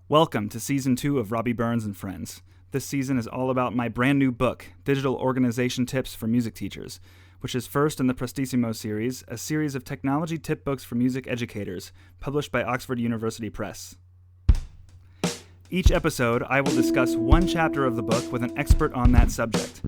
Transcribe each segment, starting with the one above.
Welcome to Season 2 of Robbie Burns and Friends. This season is all about my brand new book, Digital Organization Tips for Music Teachers, which is first in the Prestissimo series, a series of technology tip books for music educators, published by Oxford University Press. Each episode, I will discuss one chapter of the book with an expert on that subject.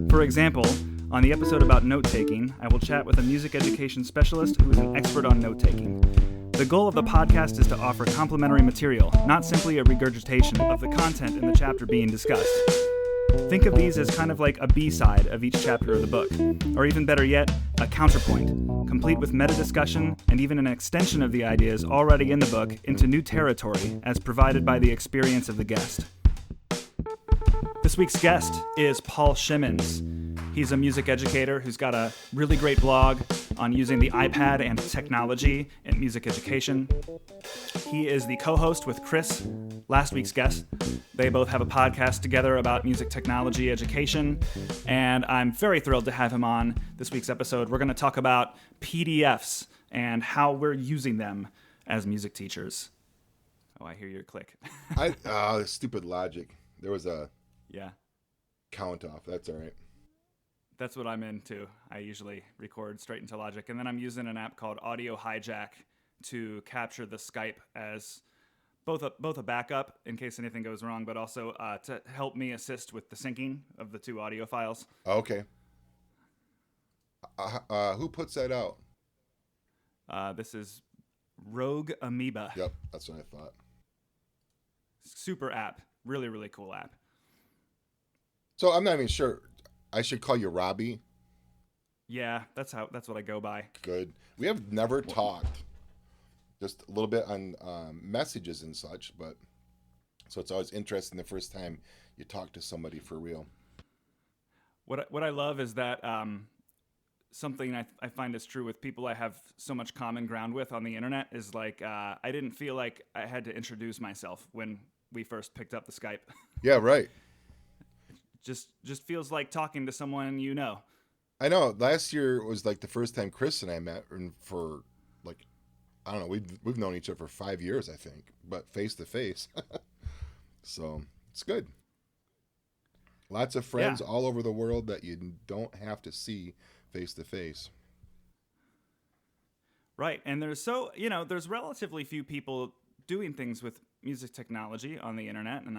For example, on the episode about note-taking, I will chat with a music education specialist who is an expert on note-taking. The goal of the podcast is to offer complementary material, not simply a regurgitation of the content in the chapter being discussed. Think of these as kind of like a B-side of each chapter of the book, or even better yet, a counterpoint, complete with meta-discussion and even an extension of the ideas already in the book into new territory as provided by the experience of the guest. This week's guest is Paul Shimmons. He's a music educator who's got a really great blog on using the iPad and technology in music education. He is the co-host with Chris, last week's guest. They both have a podcast together about music technology education, and I'm very thrilled to have him on this week's episode. We're going to talk about PDFs and how we're using them as music teachers. Oh, I hear your click. Stupid logic. There was a count off. That's all right. That's what I'm into. I usually record straight into Logic, and then I'm using an app called Audio Hijack to capture the Skype as both a backup in case anything goes wrong, but also to help me assist with the syncing of the two audio files. Okay. Who puts that out? This is Rogue Amoeba. Yep, that's what I thought. Super app. Really, really cool app. So I'm not even sure. I should call you Robbie. Yeah, that's what I go by. Good. We have never talked. Just a little bit on messages and such, but so it's always interesting the first time you talk to somebody for real. What I love is that something I find is true with people I have so much common ground with on the internet is like I didn't feel like I had to introduce myself when we first picked up the Skype. Yeah, right. Just feels like talking to someone you know. I know. Last year was like the first time Chris and I met, and for like, I don't know, we've known each other for 5 years, I think, but face to face. So it's good. Lots of friends all over the world that you don't have to see face to face. Right, and there's relatively few people doing things with music technology on the internet, and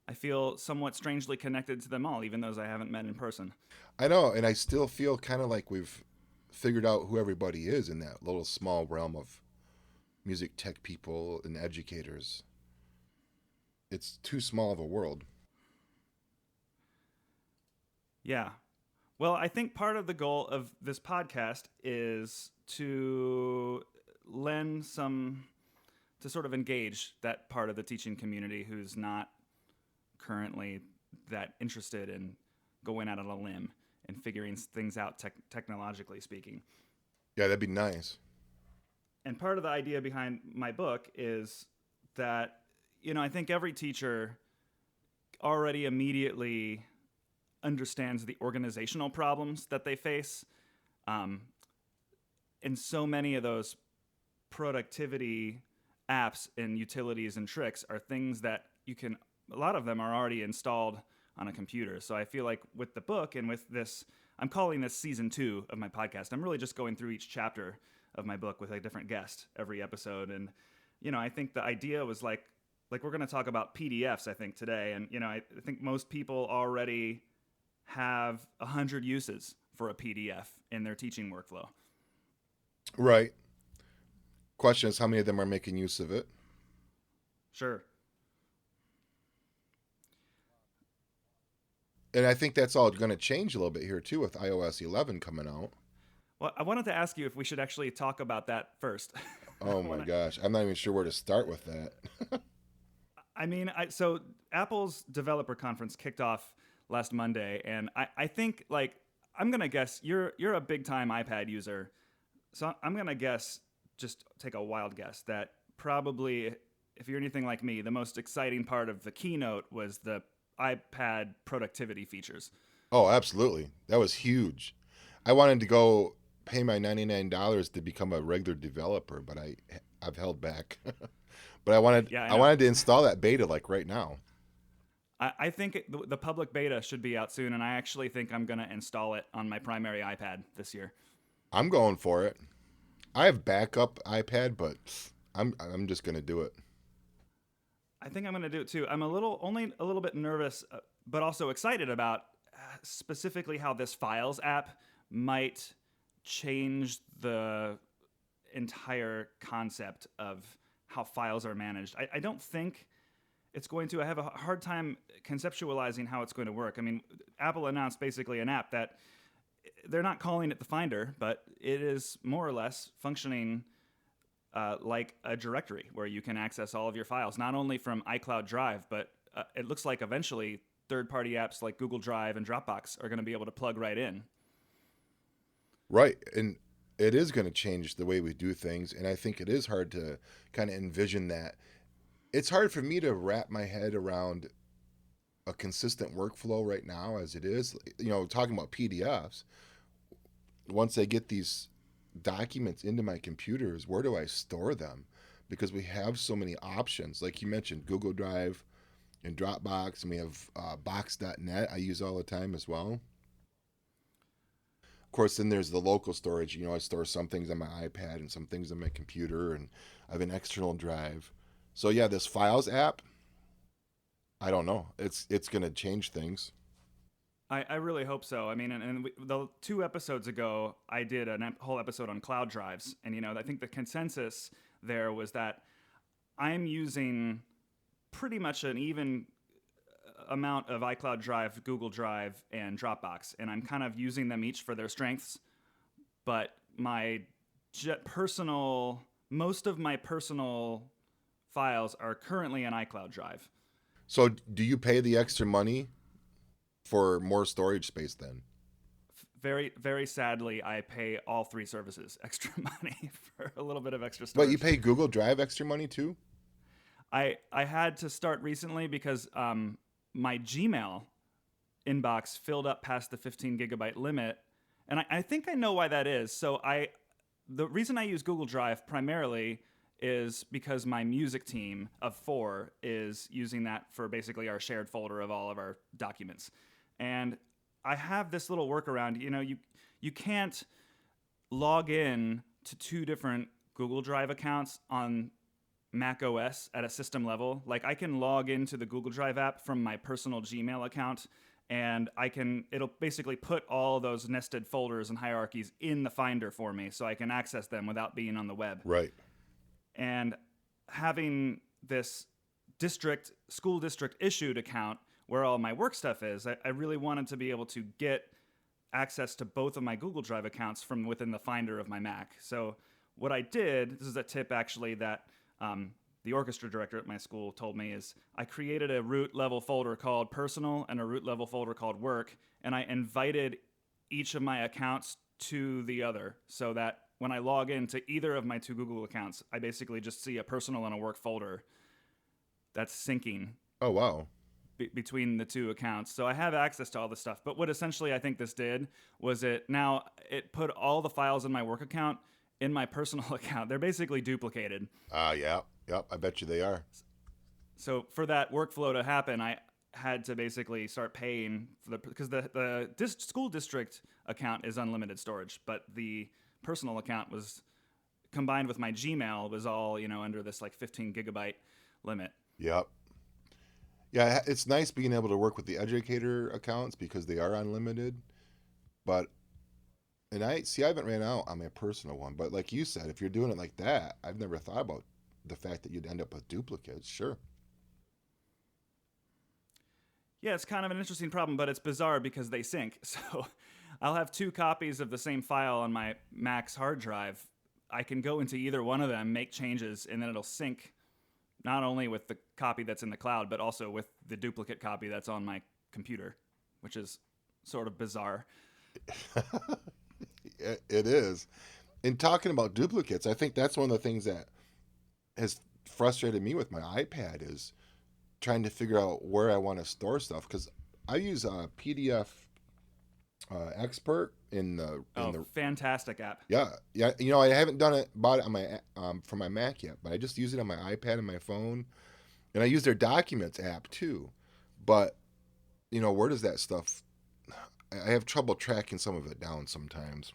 I feel somewhat strangely connected to them all, even those I haven't met in person. I know, and I still feel kind of like we've figured out who everybody is in that little small realm of music tech people and educators. It's too small of a world. Yeah. Well, I think part of the goal of this podcast is to to sort of engage that part of the teaching community who's not currently that interested in going out on a limb and figuring things out technologically speaking. Yeah, that'd be nice. And part of the idea behind my book is that, I think every teacher already immediately understands the organizational problems that they face. And so many of those productivity apps and utilities and tricks are things that a lot of them are already installed on a computer. So I feel like with the book and with this, I'm calling this season 2 of my podcast. I'm really just going through each chapter of my book with a different guest every episode. And, I think the idea was like we're going to talk about PDFs, I think, today. And, I think most people already have 100 uses for a PDF in their teaching workflow. Right. Question is, how many of them are making use of it? Sure. And I think that's all going to change a little bit here, too, with iOS 11 coming out. Well, I wanted to ask you if we should actually talk about that first. Oh, my gosh. I'm not even sure where to start with that. I mean, so Apple's developer conference kicked off last Monday, and I think, I'm going to guess you're a big-time iPad user. So I'm going to guess, just take a wild guess, that probably, if you're anything like me, the most exciting part of the keynote was the iPad productivity features. Oh, absolutely. That was huge. I wanted to go pay my $99 to become a regular developer, but I've held back. But I wanted Yeah, I I know. wanted to install that beta like right now. I think the public beta should be out soon, and I actually think I'm going to install it on my primary iPad this year. I'm going for it. I have backup iPad, but I'm just gonna do it. I think I'm going to do it too. I'm only a little bit nervous, but also excited about specifically how this Files app might change the entire concept of how files are managed. I don't think it's going to. I have a hard time conceptualizing how it's going to work. I mean, Apple announced basically an app that they're not calling it the Finder, but it is more or less functioning like a directory where you can access all of your files, not only from iCloud Drive, but it looks like eventually third-party apps like Google Drive and Dropbox are going to be able to plug right in. Right, and it is going to change the way we do things, and I think it is hard to kind of envision that. It's hard for me to wrap my head around a consistent workflow right now as it is. Talking about PDFs, once I get these documents into my computers, where do I store them? Because we have so many options. Like you mentioned, Google Drive and Dropbox, and we have box.net I use all the time as well. Of course, then there's the local storage. I store some things on my iPad and some things on my computer, and I have an external drive. So yeah, this Files app, I don't know. It's going to change things. I really hope so. I mean, the 2 episodes ago, I did a whole episode on cloud drives, and I think the consensus there was that I'm using pretty much an even amount of iCloud Drive, Google Drive, and Dropbox, and I'm kind of using them each for their strengths. But most of my personal files are currently in iCloud Drive. So do you pay the extra money for more storage space then? Very, very sadly, I pay all 3 services extra money for a little bit of extra storage. But you pay Google Drive extra money too? I had to start recently because my Gmail inbox filled up past the 15 gigabyte limit, and I think I know why that is. So the reason I use Google Drive primarily is because my music team of 4 is using that for basically our shared folder of all of our documents. And I have this little workaround. You can't log in to 2 different Google Drive accounts on Mac OS at a system level. Like, I can log into the Google Drive app from my personal Gmail account, and it'll basically put all those nested folders and hierarchies in the Finder for me, so I can access them without being on the web. Right. And having this school district issued account where all my work stuff is, I really wanted to be able to get access to both of my Google Drive accounts from within the Finder of my Mac. So what I did, this is a tip actually that the orchestra director at my school told me, is I created a root level folder called personal and a root level folder called work, and I invited each of my accounts to the other, so that when I log into either of my 2 Google accounts, I basically just see a personal and a work folder that's syncing. Oh, wow. Between the 2 accounts. So I have access to all this stuff. But what essentially I think this did was it put all the files in my work account in my personal account. They're basically duplicated. Yeah. Yep, I bet you they are. So for that workflow to happen, I had to basically start paying because the school district account is unlimited storage, but the personal account was combined with my Gmail was all, under this like 15 gigabyte limit. Yep. Yeah, it's nice being able to work with the educator accounts because they are unlimited. And I haven't ran out on my personal one, but like you said, if you're doing it like that, I've never thought about the fact that you'd end up with duplicates. Sure. Yeah, it's kind of an interesting problem, but it's bizarre because they sync. So I'll have 2 copies of the same file on my Mac's hard drive. I can go into either one of them, make changes, and then it'll sync not only with the copy that's in the cloud, but also with the duplicate copy that's on my computer, which is sort of bizarre. It is. In talking about duplicates, I think that's one of the things that has frustrated me with my iPad is trying to figure out where I want to store stuff, because I use Expert in the fantastic app. yeah, yeah. You know, I haven't bought it on my for my Mac yet, but I just use it on my iPad and my phone, and I use their Documents app too. But you know, where does that stuff? I have trouble tracking some of it down sometimes.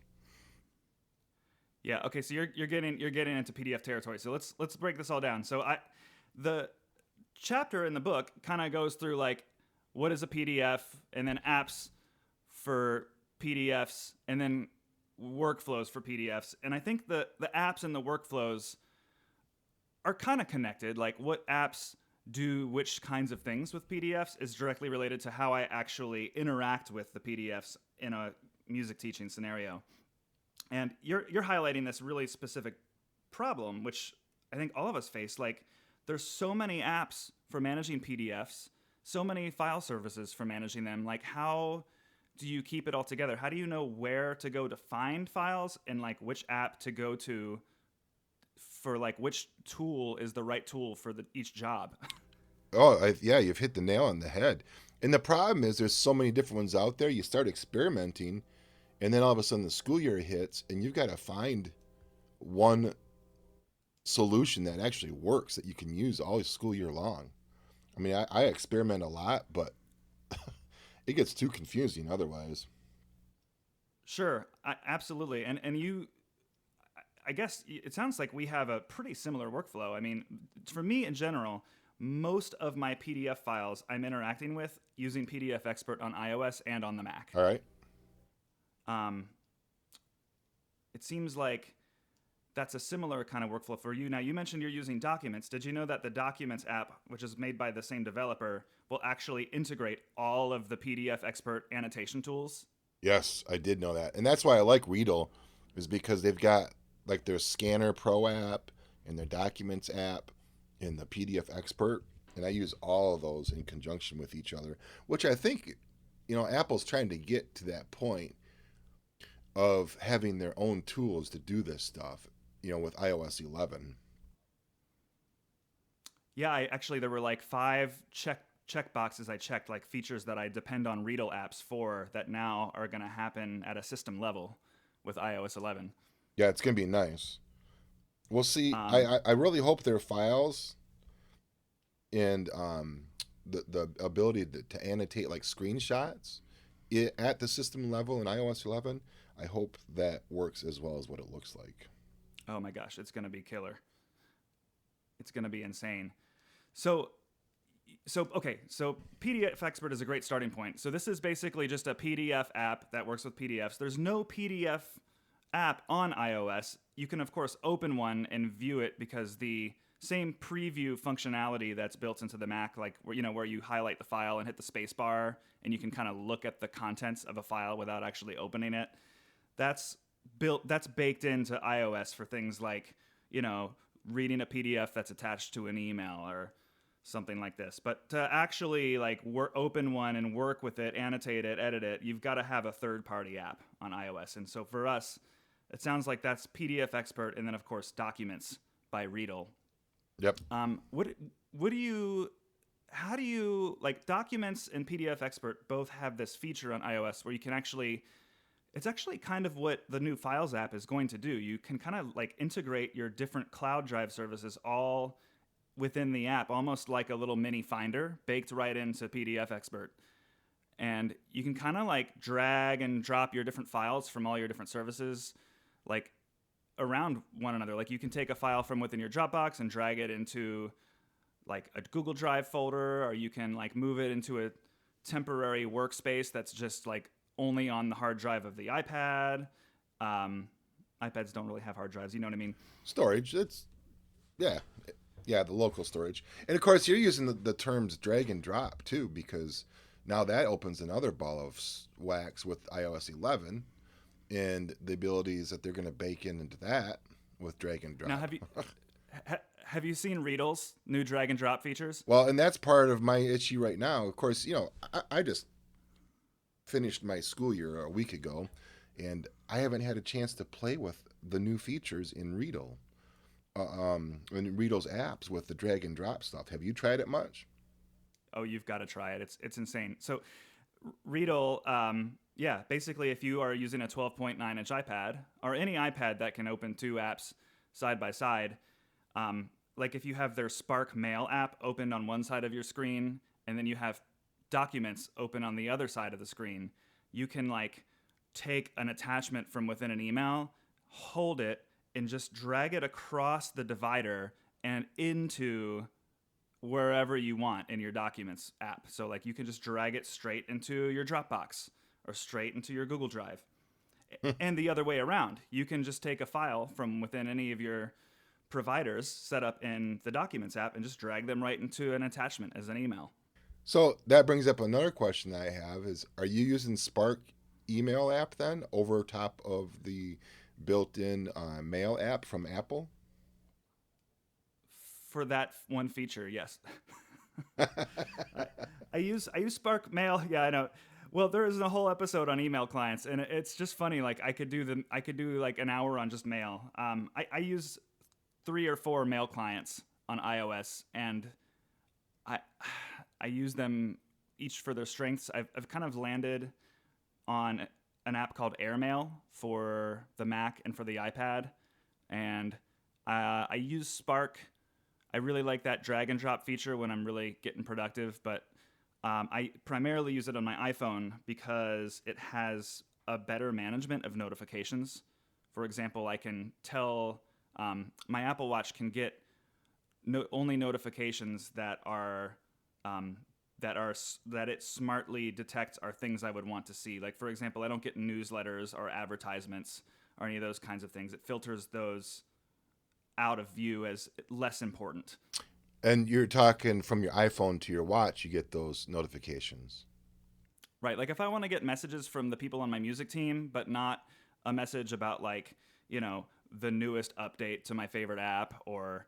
Yeah. Okay. So you're getting into PDF territory. So let's break this all down. So the chapter in the book kind of goes through like what is a PDF, and then apps for PDFs, and then workflows for PDFs. And I think the apps and the workflows are kind of connected. Like what apps do which kinds of things with PDFs is directly related to how I actually interact with the PDFs in a music teaching scenario. And you're highlighting this really specific problem, which I think all of us face. Like, there's so many apps for managing PDFs, so many file services for managing them. Like, how do you keep it all together? How do you know where to go to find files, and like which app to go to for like which tool is the right tool for each job? Oh, yeah, you've hit the nail on the head. And the problem is, there's so many different ones out there. You start experimenting, and then all of a sudden the school year hits, and you've got to find one solution that actually works that you can use all school year long. I mean, I experiment a lot, but it gets too confusing otherwise. Sure, absolutely. And you, I guess it sounds like we have a pretty similar workflow. I mean, for me in general, most of my PDF files I'm interacting with using PDF Expert on iOS and on the Mac. All right. It seems like that's a similar kind of workflow for you. Now, you mentioned you're using Documents. Did you know that the Documents app, which is made by the same developer, will actually integrate all of the PDF Expert annotation tools? Yes, I did know that. And that's why I like Readle, is because they've got like their Scanner Pro app and their Documents app and the PDF Expert. And I use all of those in conjunction with each other, which I think, you know, Apple's trying to get to that point of having their own tools to do this stuff, you know, with iOS 11. Yeah, there were like 5 check boxes I checked, like features that I depend on Readle apps for, that now are going to happen at a system level with iOS 11. Yeah, it's going to be nice. We'll see. Um, I really hope their files and the ability to annotate like screenshots at the system level in iOS 11, I hope that works as well as what it looks like. oh my gosh, it's going to be killer. It's going to be insane. So okay, so PDF Expert is a great starting point. So this is basically just a PDF app that works with PDFs. There's no PDF app on iOS. You can of course open one and view it, because the same preview functionality that's built into the Mac, like where you highlight the file and hit the space bar and you can kind of look at the contents of a file without actually opening it. That's baked into iOS for things like, reading a PDF that's attached to an email or something like this. But to actually like open one and work with it, annotate it, edit it, you've got to have a third-party app on iOS. And so for us, it sounds like that's PDF Expert, and then of course Documents by Readle. Yep. How do you like Documents and PDF Expert both have this feature on iOS where you can actually, it's actually kind of what the new Files app is going to do. You can kind of like integrate your different cloud drive services all within the app, almost like a little mini Finder baked right into PDF Expert. And you can kind of like drag and drop your different files from all your different services like around one another. Like you can take a file from within your Dropbox and drag it into like a Google Drive folder, or you can like move it into a temporary workspace that's just like only on the hard drive of the iPad. iPads don't really have hard drives, you know what I mean? Storage, yeah. Yeah, the local storage. And of course, you're using the terms drag and drop too, because now that opens another ball of wax with iOS 11 and the abilities that they're going to bake into that with drag and drop. Now, have you seen Readle's new drag and drop features? Well, and that's part of my issue right now. Of course, I just finished my school year a week ago, and I haven't had a chance to play with the new features in Readle. In Readle's apps with the drag and drop stuff. Have you tried it much? Oh, you've got to try it. It's insane. So Readle, yeah, basically, if you are using a 12.9-inch iPad or any iPad that can open two apps side by side, like if you have their Spark Mail app opened on one side of your screen and then you have Documents open on the other side of the screen, you can like take an attachment from within an email, hold it, and just drag it across the divider and into wherever you want in your Documents app. So like you can just drag it straight into your Dropbox or straight into your Google Drive. And the other way around, you can just take a file from within any of your providers set up in the Documents app and just drag them right into an attachment as an email. So that brings up another question I have is, are you using Spark email app then over top of the built-in mail app from Apple? For that one feature, yes. I use Spark Mail. Yeah, I know. Well, there is a whole episode on email clients, and it's just funny. Like I could do like an hour on just mail. I use 3 or 4 mail clients on iOS, and I use them each for their strengths. I've kind of landed on an app called Airmail for the Mac and for the iPad, and I use Spark. I really like that drag and drop feature when I'm really getting productive, but I primarily use it on my iPhone because it has a better management of notifications. For example, I can tell my Apple Watch can get only notifications that it smartly detects are things I would want to see. Like, for example, I don't get newsletters or advertisements or any of those kinds of things. It filters those out of view as less important. And you're talking from your iPhone to your watch, you get those notifications. Right. Like if I want to get messages from the people on my music team, but not a message about like, the newest update to my favorite app or,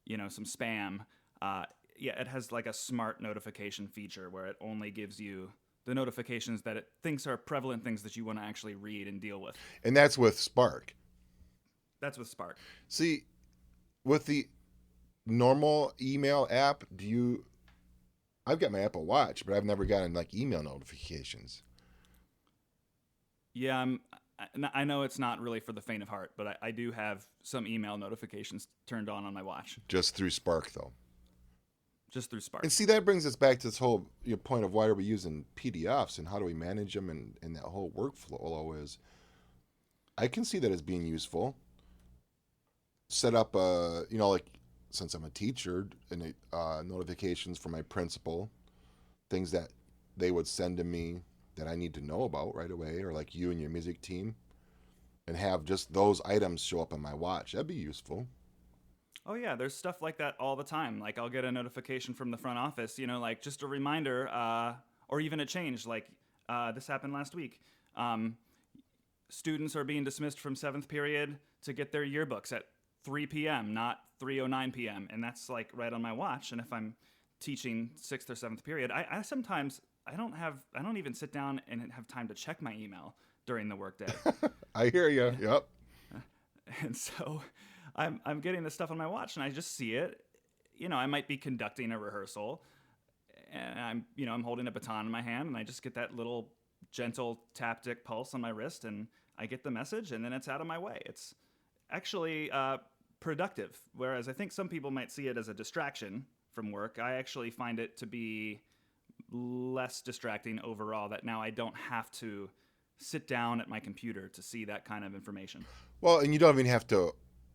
some spam, yeah, it has like a smart notification feature where it only gives you the notifications that it thinks are prevalent things that you want to actually read and deal with. And that's with Spark. That's with Spark. See, with the normal email app, I've got my Apple Watch, but I've never gotten like email notifications. Yeah, I know it's not really for the faint of heart, but I do have some email notifications turned on my watch. Just through Spark, though. Just through Spark. And see, that brings us back to this whole point of why are we using PDFs and how do we manage them and that whole workflow is, I can see that as being useful. Set up like since I'm a teacher, and notifications for my principal, things that they would send to me that I need to know about right away, or like you and your music team, and have just those items show up on my watch. That'd be useful. Oh yeah, there's stuff like that all the time. Like I'll get a notification from the front office, like just a reminder, or even a change. Like this happened last week. Students are being dismissed from 7th period to get their yearbooks at 3 p.m., not 3:09 p.m. And that's like right on my watch. And if I'm teaching 6th or 7th period, I sometimes I don't even sit down and have time to check my email during the workday. I hear you. Yep. And so I'm getting this stuff on my watch and I just see it. I might be conducting a rehearsal and I'm holding a baton in my hand and I just get that little gentle taptic pulse on my wrist and I get the message and then it's out of my way. It's actually productive, whereas I think some people might see it as a distraction from work. I actually find it to be less distracting overall, that now I don't have to sit down at my computer to see that kind of information. Well, and you don't even have to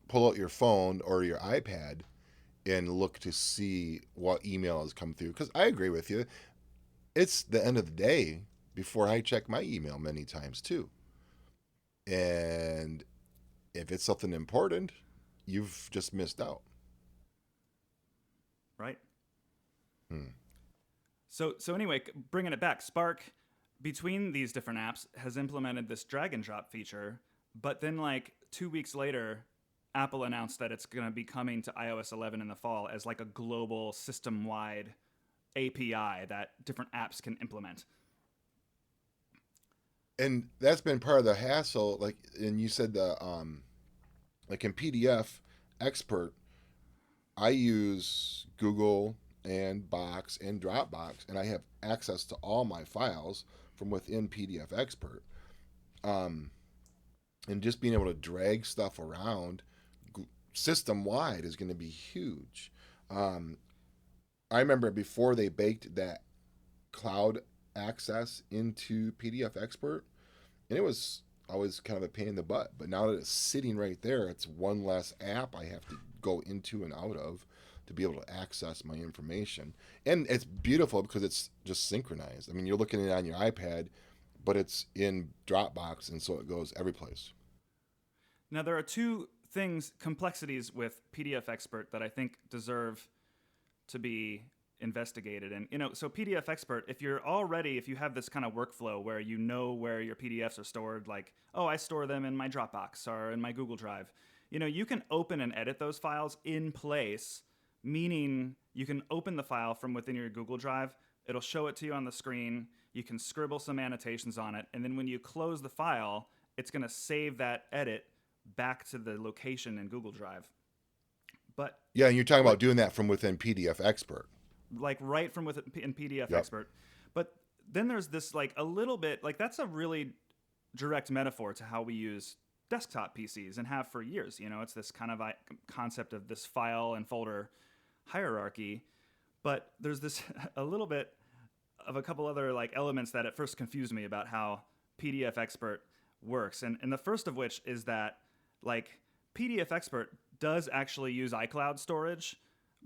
pull out your phone or your iPad and look to see what email has come through. Because I agree with you. It's the end of the day before I check my email many times too. And if it's something important, you've just missed out. Right. So anyway, bringing it back, Spark, between these different apps, has implemented this drag and drop feature. But then like 2 weeks later, Apple announced that it's going to be coming to iOS 11 in the fall as like a global system-wide API that different apps can implement. And that's been part of the hassle. Like, and you said like in PDF Expert, I use Google and Box and Dropbox, and I have access to all my files from within PDF Expert. Um, and just being able to drag stuff around system wide is going to be huge. Um, I remember before they baked that cloud access into PDF Expert, and it was always kind of a pain in the butt. But now that it's sitting right there, it's one less app I have to go into and out of to be able to access my information. And it's beautiful because it's just synchronized. I mean, you're looking at it on your iPad, but it's in Dropbox, and so it goes every place. Now, there are two complexities with PDF Expert that I think deserve to be investigated. And, so PDF Expert, if you have this kind of workflow where you know where your PDFs are stored, like, oh, I store them in my Dropbox or in my Google Drive, you can open and edit those files in place, meaning you can open the file from within your Google Drive. It'll show it to you on the screen. You can scribble some annotations on it. And then when you close the file, it's going to save that edit back to the location in Google Drive. But yeah, and you're talking about doing that from within PDF Expert. Like right from within PDF Expert. But then there's this like a little bit, like that's a really direct metaphor to how we use desktop PCs and have for years. It's this kind of concept of this file and folder hierarchy. But there's this a little bit of a couple other like elements that at first confused me about how PDF Expert works. And the first of which is that like PDF Expert does actually use iCloud storage,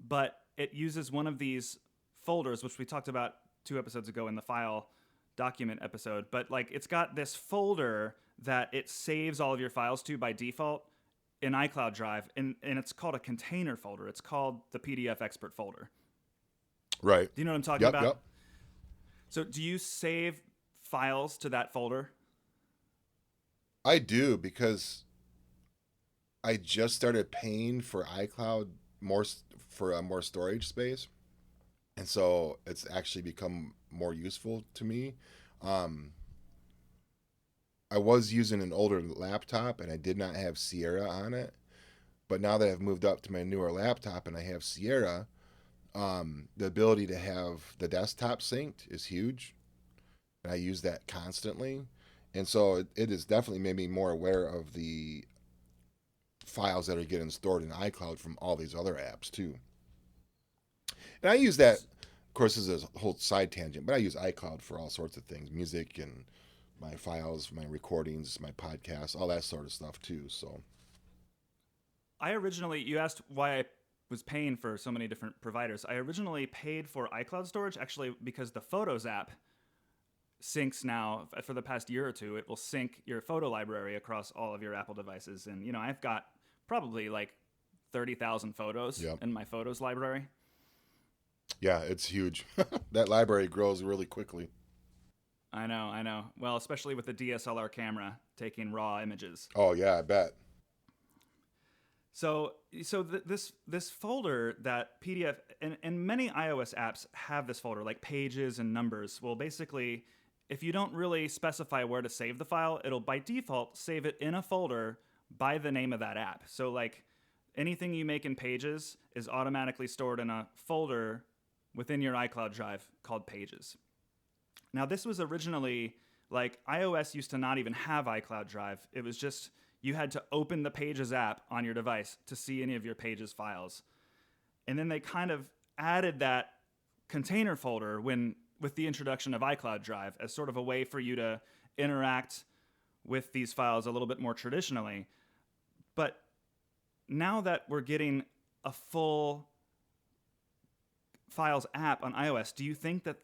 but it uses one of these folders, which we talked about 2 episodes ago in the file document episode. But like it's got this folder that it saves all of your files to by default in iCloud Drive, and it's called a container folder. It's called the PDF Expert folder. Right. Do you know what I'm talking about? Yep. So do you save files to that folder? I do, because I just started paying for iCloud more storage space, and so it's actually become more useful to me. I was using an older laptop and I did not have Sierra on it, but now that I've moved up to my newer laptop and I have Sierra, the ability to have the desktop synced is huge, and I use that constantly. And so it has definitely made me more aware of the files that are getting stored in iCloud from all these other apps too. And I use that, of course, as a whole side tangent, but I use iCloud for all sorts of things, music and my files, my recordings, my podcasts, all that sort of stuff too. So you asked why I was paying for so many different providers. I originally paid for iCloud storage actually because the Photos app syncs now. For the past year or two, it will sync your photo library across all of your Apple devices. And, I've got probably like 30,000 photos in my Photos library. Yeah, it's huge. That library grows really quickly. I know. Well, especially with the DSLR camera taking raw images. Oh, yeah, I bet. So this folder that PDF and many iOS apps have this folder, like Pages and Numbers. Well, basically, if you don't really specify where to save the file, it'll by default save it in a folder by the name of that app. So like anything you make in Pages is automatically stored in a folder within your iCloud Drive called Pages. Now, this was originally like iOS used to not even have iCloud Drive. It was just you had to open the Pages app on your device to see any of your Pages files. And then they kind of added that container folder with the introduction of iCloud Drive as sort of a way for you to interact with these files a little bit more traditionally. But now that we're getting a full Files app on iOS, do you think that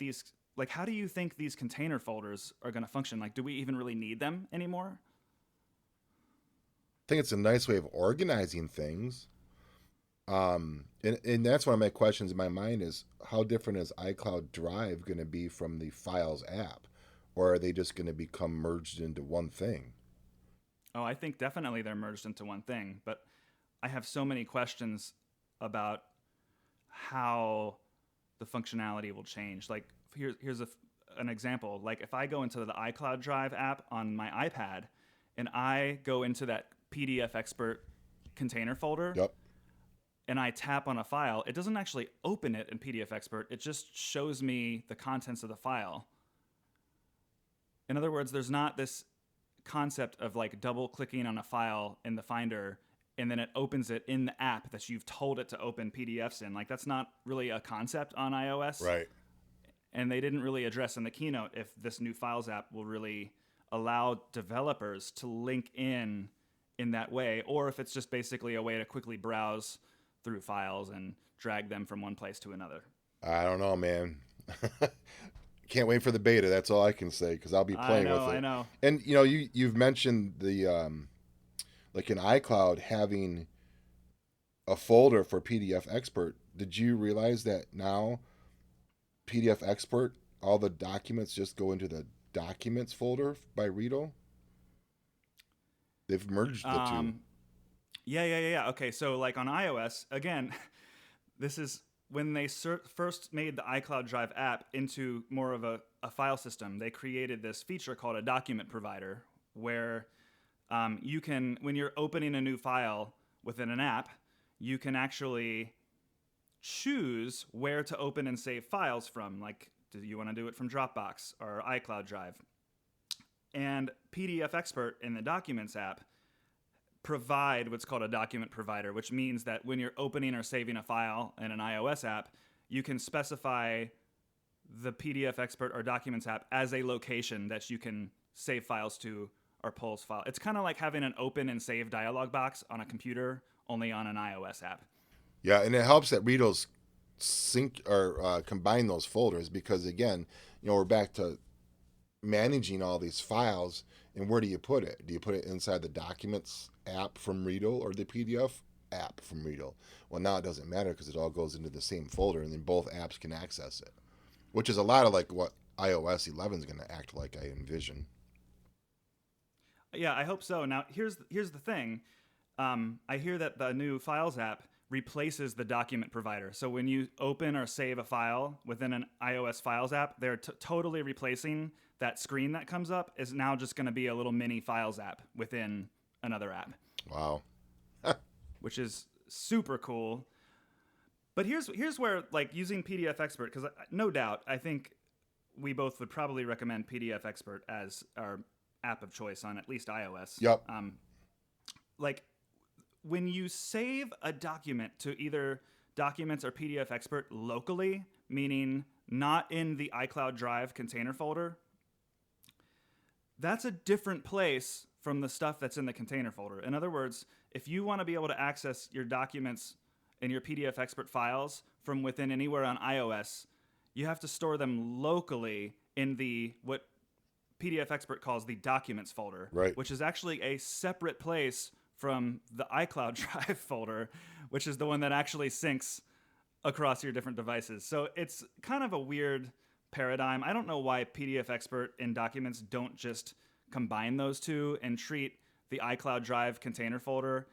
how do you think these container folders are going to function? Like, do we even really need them anymore? I think it's a nice way of organizing things. And that's one of my questions in my mind is, how different is iCloud Drive going to be from the Files app? Or are they just going to become merged into one thing? Oh, I think definitely they're merged into one thing. But I have so many questions about how the functionality will change. Like, here's an example. Like, if I go into the iCloud Drive app on my iPad and I go into that PDF Expert container folder, and I tap on a file, it doesn't actually open it in PDF Expert. It just shows me the contents of the file. In other words, there's not this concept of like double clicking on a file in the Finder and then it opens it in the app that you've told it to open PDFs in. Like, that's not really a concept on iOS. Right. And they didn't really address in the keynote if this new Files app will really allow developers to link in that way, or if it's just basically a way to quickly browse through files and drag them from one place to another. I don't know, man. Can't wait for the beta. That's all I can say, because I'll be playing with it. I know. And you've mentioned the like in iCloud having a folder for PDF Expert. Did you realize that now PDF Export, all the documents just go into the Documents folder by Reader? They've merged the two. Yeah. Okay, so like on iOS, again, this is when they first made the iCloud Drive app into more of a file system. They created this feature called a document provider, where you can, when you're opening a new file within an app, you can actually choose where to open and save files from. Like, do you want to do it from Dropbox or iCloud Drive? And PDF Expert in the Documents app provide what's called a document provider, which means that when you're opening or saving a file in an iOS app, you can specify the PDF Expert or Documents app as a location that you can save files to or pull file. It's kind of like having an open and save dialog box on a computer, only on an iOS app. Yeah, and it helps that Reader's sync or combine those folders, because again, we're back to managing all these files, and where do you put it? Do you put it inside the Documents app from Reader or the PDF app from Reader? Well, now it doesn't matter, because it all goes into the same folder, and then both apps can access it, which is a lot of like what iOS 11 is going to act like, I envision. Yeah, I hope so. Now, here's the thing. I hear that the new Files app replaces the document provider. So when you open or save a file within an iOS Files app, they're totally replacing that screen that comes up is now just going to be a little mini Files app within another app. Wow. Which is super cool. But here's where, like, using PDF Expert, because no doubt, I think we both would probably recommend PDF Expert as our app of choice on at least iOS. Yep. Like, when you save a document to either Documents or PDF Expert locally, meaning not in the iCloud Drive container folder, that's a different place from the stuff that's in the container folder. In other words, if you want to be able to access your documents and your PDF Expert files from within anywhere on iOS, you have to store them locally in the what PDF Expert calls the Documents folder, right, which is actually a separate place from the iCloud Drive folder, which is the one that actually syncs across your different devices. So it's kind of a weird paradigm. I don't know why PDF Expert and Documents don't just combine those two and treat the iCloud Drive container folder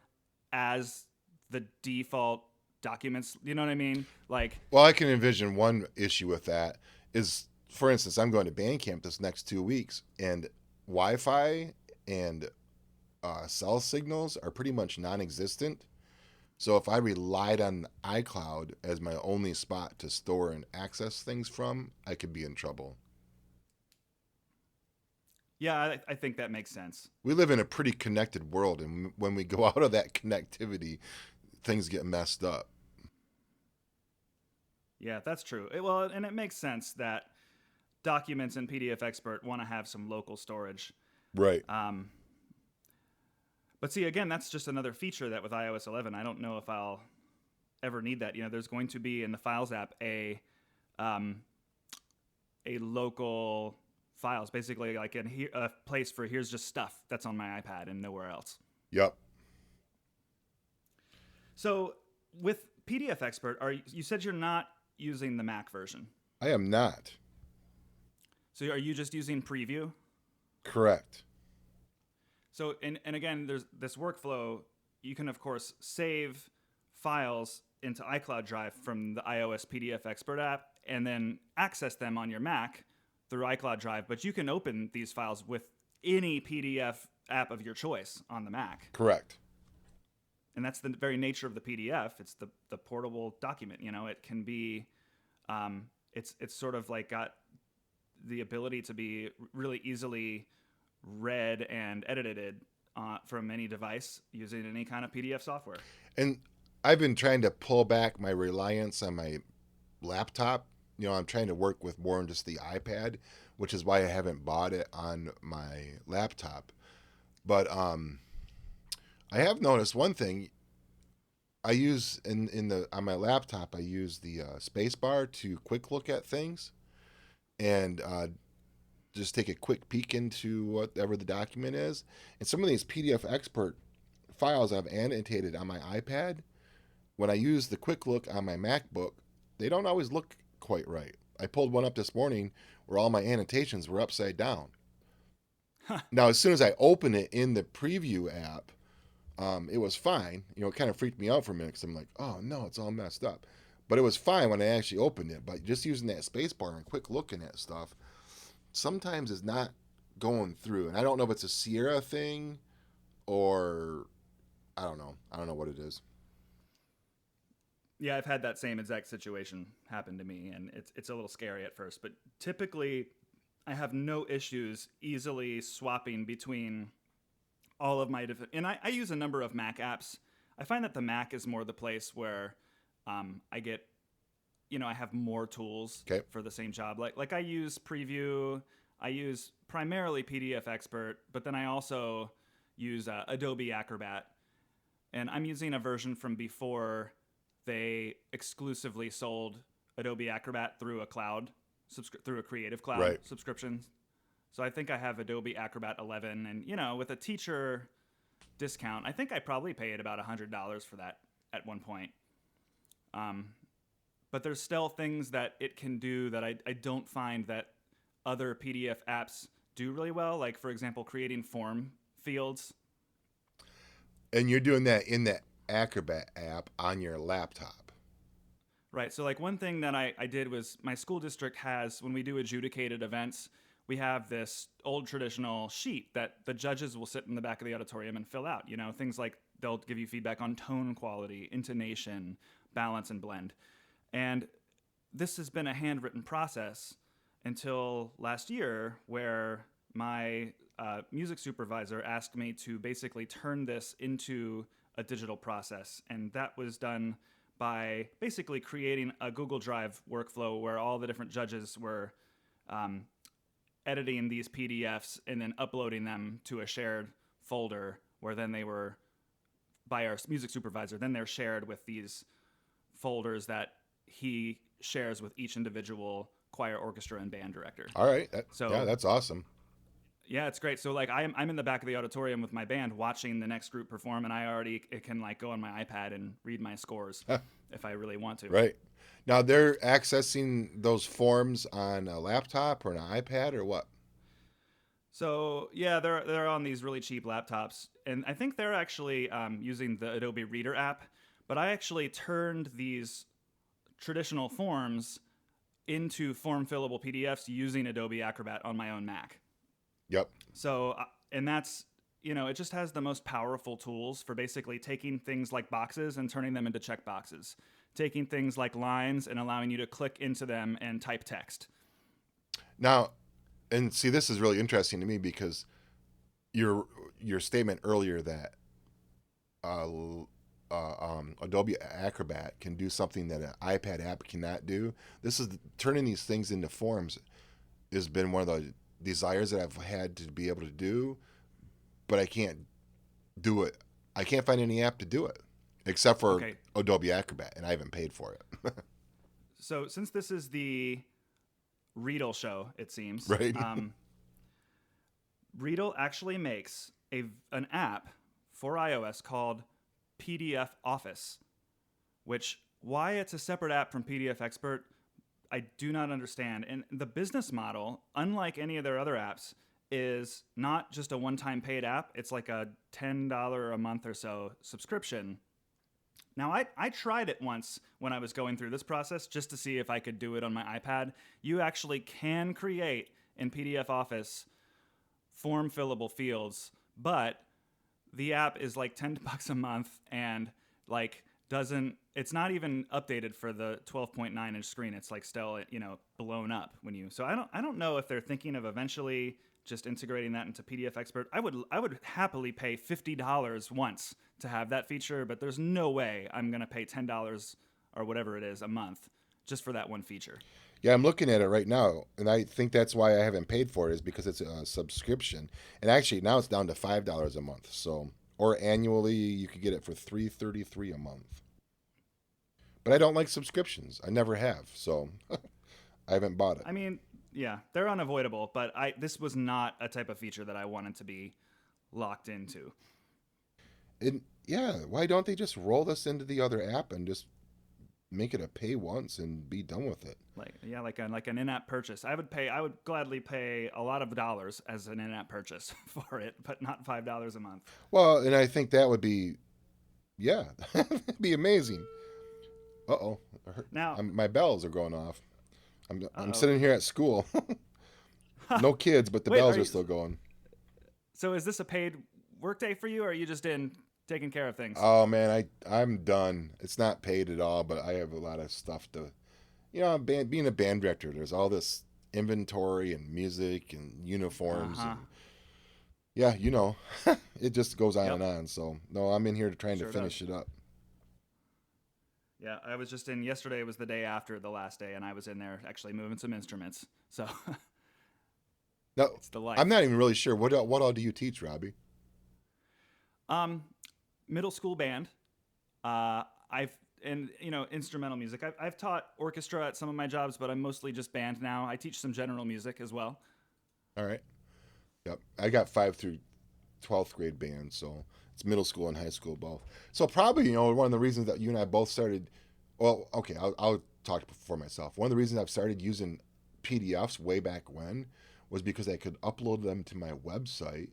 as the default Documents. You know what I mean? Like, well, I can envision one issue with that is, for instance, I'm going to Bandcamp this next 2 weeks, and Wi-Fi and cell signals are pretty much non-existent. So if I relied on iCloud as my only spot to store and access things from, I could be in trouble. Yeah, I think that makes sense. We live in a pretty connected world, and when we go out of that connectivity, things get messed up. Yeah, that's true. Well, and it makes sense that Documents and PDF Expert want to have some local storage. Right. But see, again, that's just another feature that with iOS 11, I don't know if I'll ever need that. There's going to be in the Files app a local files, basically like a place for here's just stuff that's on my iPad and nowhere else. Yep. So with PDF Expert, you said you're not using the Mac version. I am not. So are you just using Preview? Correct. So, and again, there's this workflow. You can, of course, save files into iCloud Drive from the iOS PDF Expert app and then access them on your Mac through iCloud Drive. But you can open these files with any PDF app of your choice on the Mac. Correct. and that's the very nature of the PDF. It's the portable document. It can be, it's sort of like got the ability to be really easily read and edited from any device using any kind of PDF software. And I've been trying to pull back my reliance on my laptop. I'm trying to work with more than just the iPad, which is why I haven't bought it on my laptop. But I have noticed one thing. I use on my laptop, I use the space bar to quick look at things and just take a quick peek into whatever the document is. And some of these PDF expert files I've annotated on my iPad, when I use the quick look on my MacBook, they don't always look quite right. I pulled one up this morning where all my annotations were upside down. Now, as soon as I open it in the preview app, it was fine. It kind of freaked me out for a minute because I'm like, oh no, it's all messed up. But it was fine when I actually opened it. But just using that space bar and quick looking at stuff, sometimes it's not going through. And I don't know if it's a Sierra thing or I don't know. I don't know what it is. Yeah, I've had that same exact situation happen to me, and it's a little scary at first. But typically, I have no issues easily swapping between all of my different... And I use a number of Mac apps. I find that the Mac is more the place where I get... I have more tools for the same job. Like I use Preview. I use primarily PDF Expert, but then I also use Adobe Acrobat. And I'm using a version from before they exclusively sold Adobe Acrobat through a cloud, through a Creative Cloud subscription. So I think I have Adobe Acrobat 11, and with a teacher discount, I think I probably paid about $100 for that at one point. But there's still things that it can do that I don't find that other PDF apps do really well. Like, for example, creating form fields. And you're doing that in the Acrobat app on your laptop. Right. So like one thing that I did was my school district has, when we do adjudicated events, we have this old traditional sheet that the judges will sit in the back of the auditorium and fill out. Things like they'll give you feedback on tone quality, intonation, balance, and blend. And this has been a handwritten process until last year, where my music supervisor asked me to basically turn this into a digital process. And that was done by basically creating a Google Drive workflow where all the different judges were editing these PDFs and then uploading them to a shared folder where then they were, by our music supervisor, then they're shared with these folders that he shares with each individual choir, orchestra, and band director. All right. That's awesome. Yeah, it's great. So like I'm in the back of the auditorium with my band watching the next group perform, and it can like go on my iPad and read my scores if I really want to. Right. Now they're accessing those forms on a laptop or an iPad or what? So yeah, they're on these really cheap laptops, and I think they're actually using the Adobe Reader app. But I actually turned these traditional forms into form fillable PDFs using Adobe Acrobat on my own Mac. Yep. So, and that's, it just has the most powerful tools for basically taking things like boxes and turning them into check boxes, taking things like lines and allowing you to click into them and type text. Now, and see, this is really interesting to me because your statement earlier that Adobe Acrobat can do something that an iPad app cannot do. This is turning these things into forms has been one of the desires that I've had to be able to do, but I can't do it. I can't find any app to do it except for Adobe Acrobat, and I haven't paid for it. So since this is the Readle show, it seems, right? Readle actually makes an app for iOS called PDF Office, which why it's a separate app from PDF Expert, I do not understand. And the business model, unlike any of their other apps, is not just a one-time paid app. It's like a $10 a month or so subscription. Now, I tried it once when I was going through this process just to see if I could do it on my iPad. You actually can create in PDF Office form fillable fields, but the app is like $10 a month and like it's not even updated for the 12.9 inch screen. It's like still, blown up when you. So I don't know if they're thinking of eventually just integrating that into PDF Expert. I would happily pay $50 once to have that feature, but there's no way I'm going to pay $10 or whatever it is a month just for that one feature. Yeah, I'm looking at it right now, and I think that's why I haven't paid for it, is because it's a subscription. And actually, now it's down to $5 a month. So, or annually, you could get it for $3.33 a month. But I don't like subscriptions. I never have, so I haven't bought it. I mean, yeah, they're unavoidable, but this was not a type of feature that I wanted to be locked into. Yeah, why don't they just roll this into the other app and just make it a pay once and be done with it? Like an in-app purchase. I would gladly pay a lot of dollars as an in-app purchase for it, but not $5 a month. Well, and I think that would be, yeah, that'd be amazing. Uh-oh. Now my bells are going off. I'm sitting here at school. No kids, but the bells are still going. So is this a paid workday for you, or are you just taking care of things? Oh man, I'm done. It's not paid at all, but I have a lot of stuff to, being a band director, there's all this inventory and music and uniforms. And, yeah, it just goes on and on. So no, I'm in here trying to finish it up. Yeah, I was just in. Yesterday was the day after the last day, and I was in there actually moving some instruments. So, no, it's the life. I'm not even really sure what all do you teach, Robbie? Middle school band. Instrumental music. I've taught orchestra at some of my jobs, but I'm mostly just band now. I teach some general music as well. All right. Yep, I got 5th through 12th grade band, so it's middle school and high school both. So probably, one of the reasons that you and I both started, well, okay, I'll talk for myself. One of the reasons I've started using PDFs way back when was because I could upload them to my website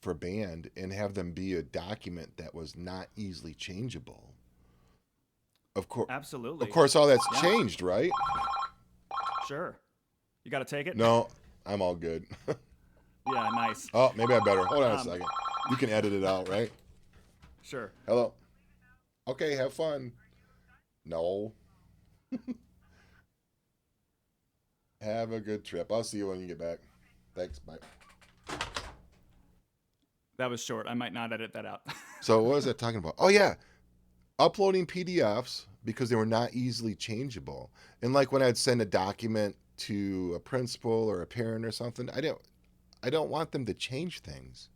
for band and have them be a document that was not easily changeable. Of course. Absolutely. Of course, all that's changed, right? Sure. You got to take it? No, I'm all good. Yeah, nice. Oh, maybe I better. Hold on a second. You can edit it out, right? Sure. Hello. Okay, have fun. No. Have a good trip. I'll see you when you get back. Thanks. Bye. That was short. I might not edit that out. So what was I talking about? Oh, yeah. Uploading PDFs because they were not easily changeable. And like when I'd send a document to a principal or a parent or something, I don't want them to change things.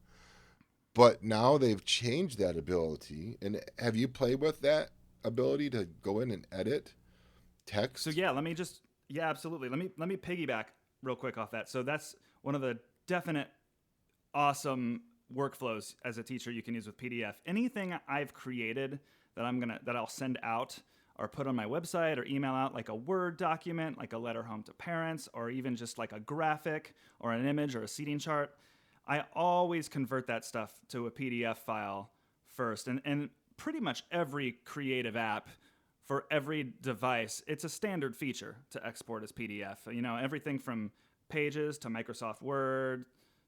But now they've changed that ability. And have you played with that ability to go in and edit text? So yeah, absolutely. Let me piggyback real quick off that. So that's one of the definite awesome workflows as a teacher you can use with PDF. Anything I've created that I'll send out or put on my website or email out, like a Word document, like a letter home to parents, or even just like a graphic or an image or a seating chart, I always convert that stuff to a PDF file first. And pretty much every creative app for every device, it's a standard feature to export as PDF. Everything from Pages to Microsoft Word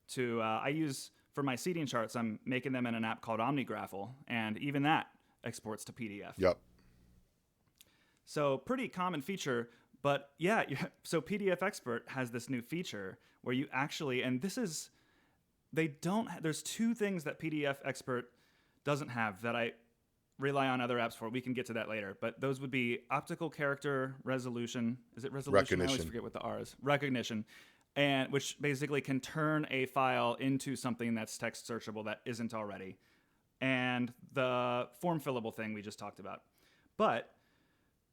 to I use for my seating charts, I'm making them in an app called OmniGraffle, and even that exports to PDF. Yep. So pretty common feature, but yeah, so PDF Expert has this new feature where you actually, and there's two things that PDF Expert doesn't have that I rely on other apps for. We can get to that later, but those would be optical character resolution. Is it resolution? Recognition. I always forget what the R is. Recognition. And which basically can turn a file into something that's text searchable that isn't already. And the form fillable thing we just talked about. But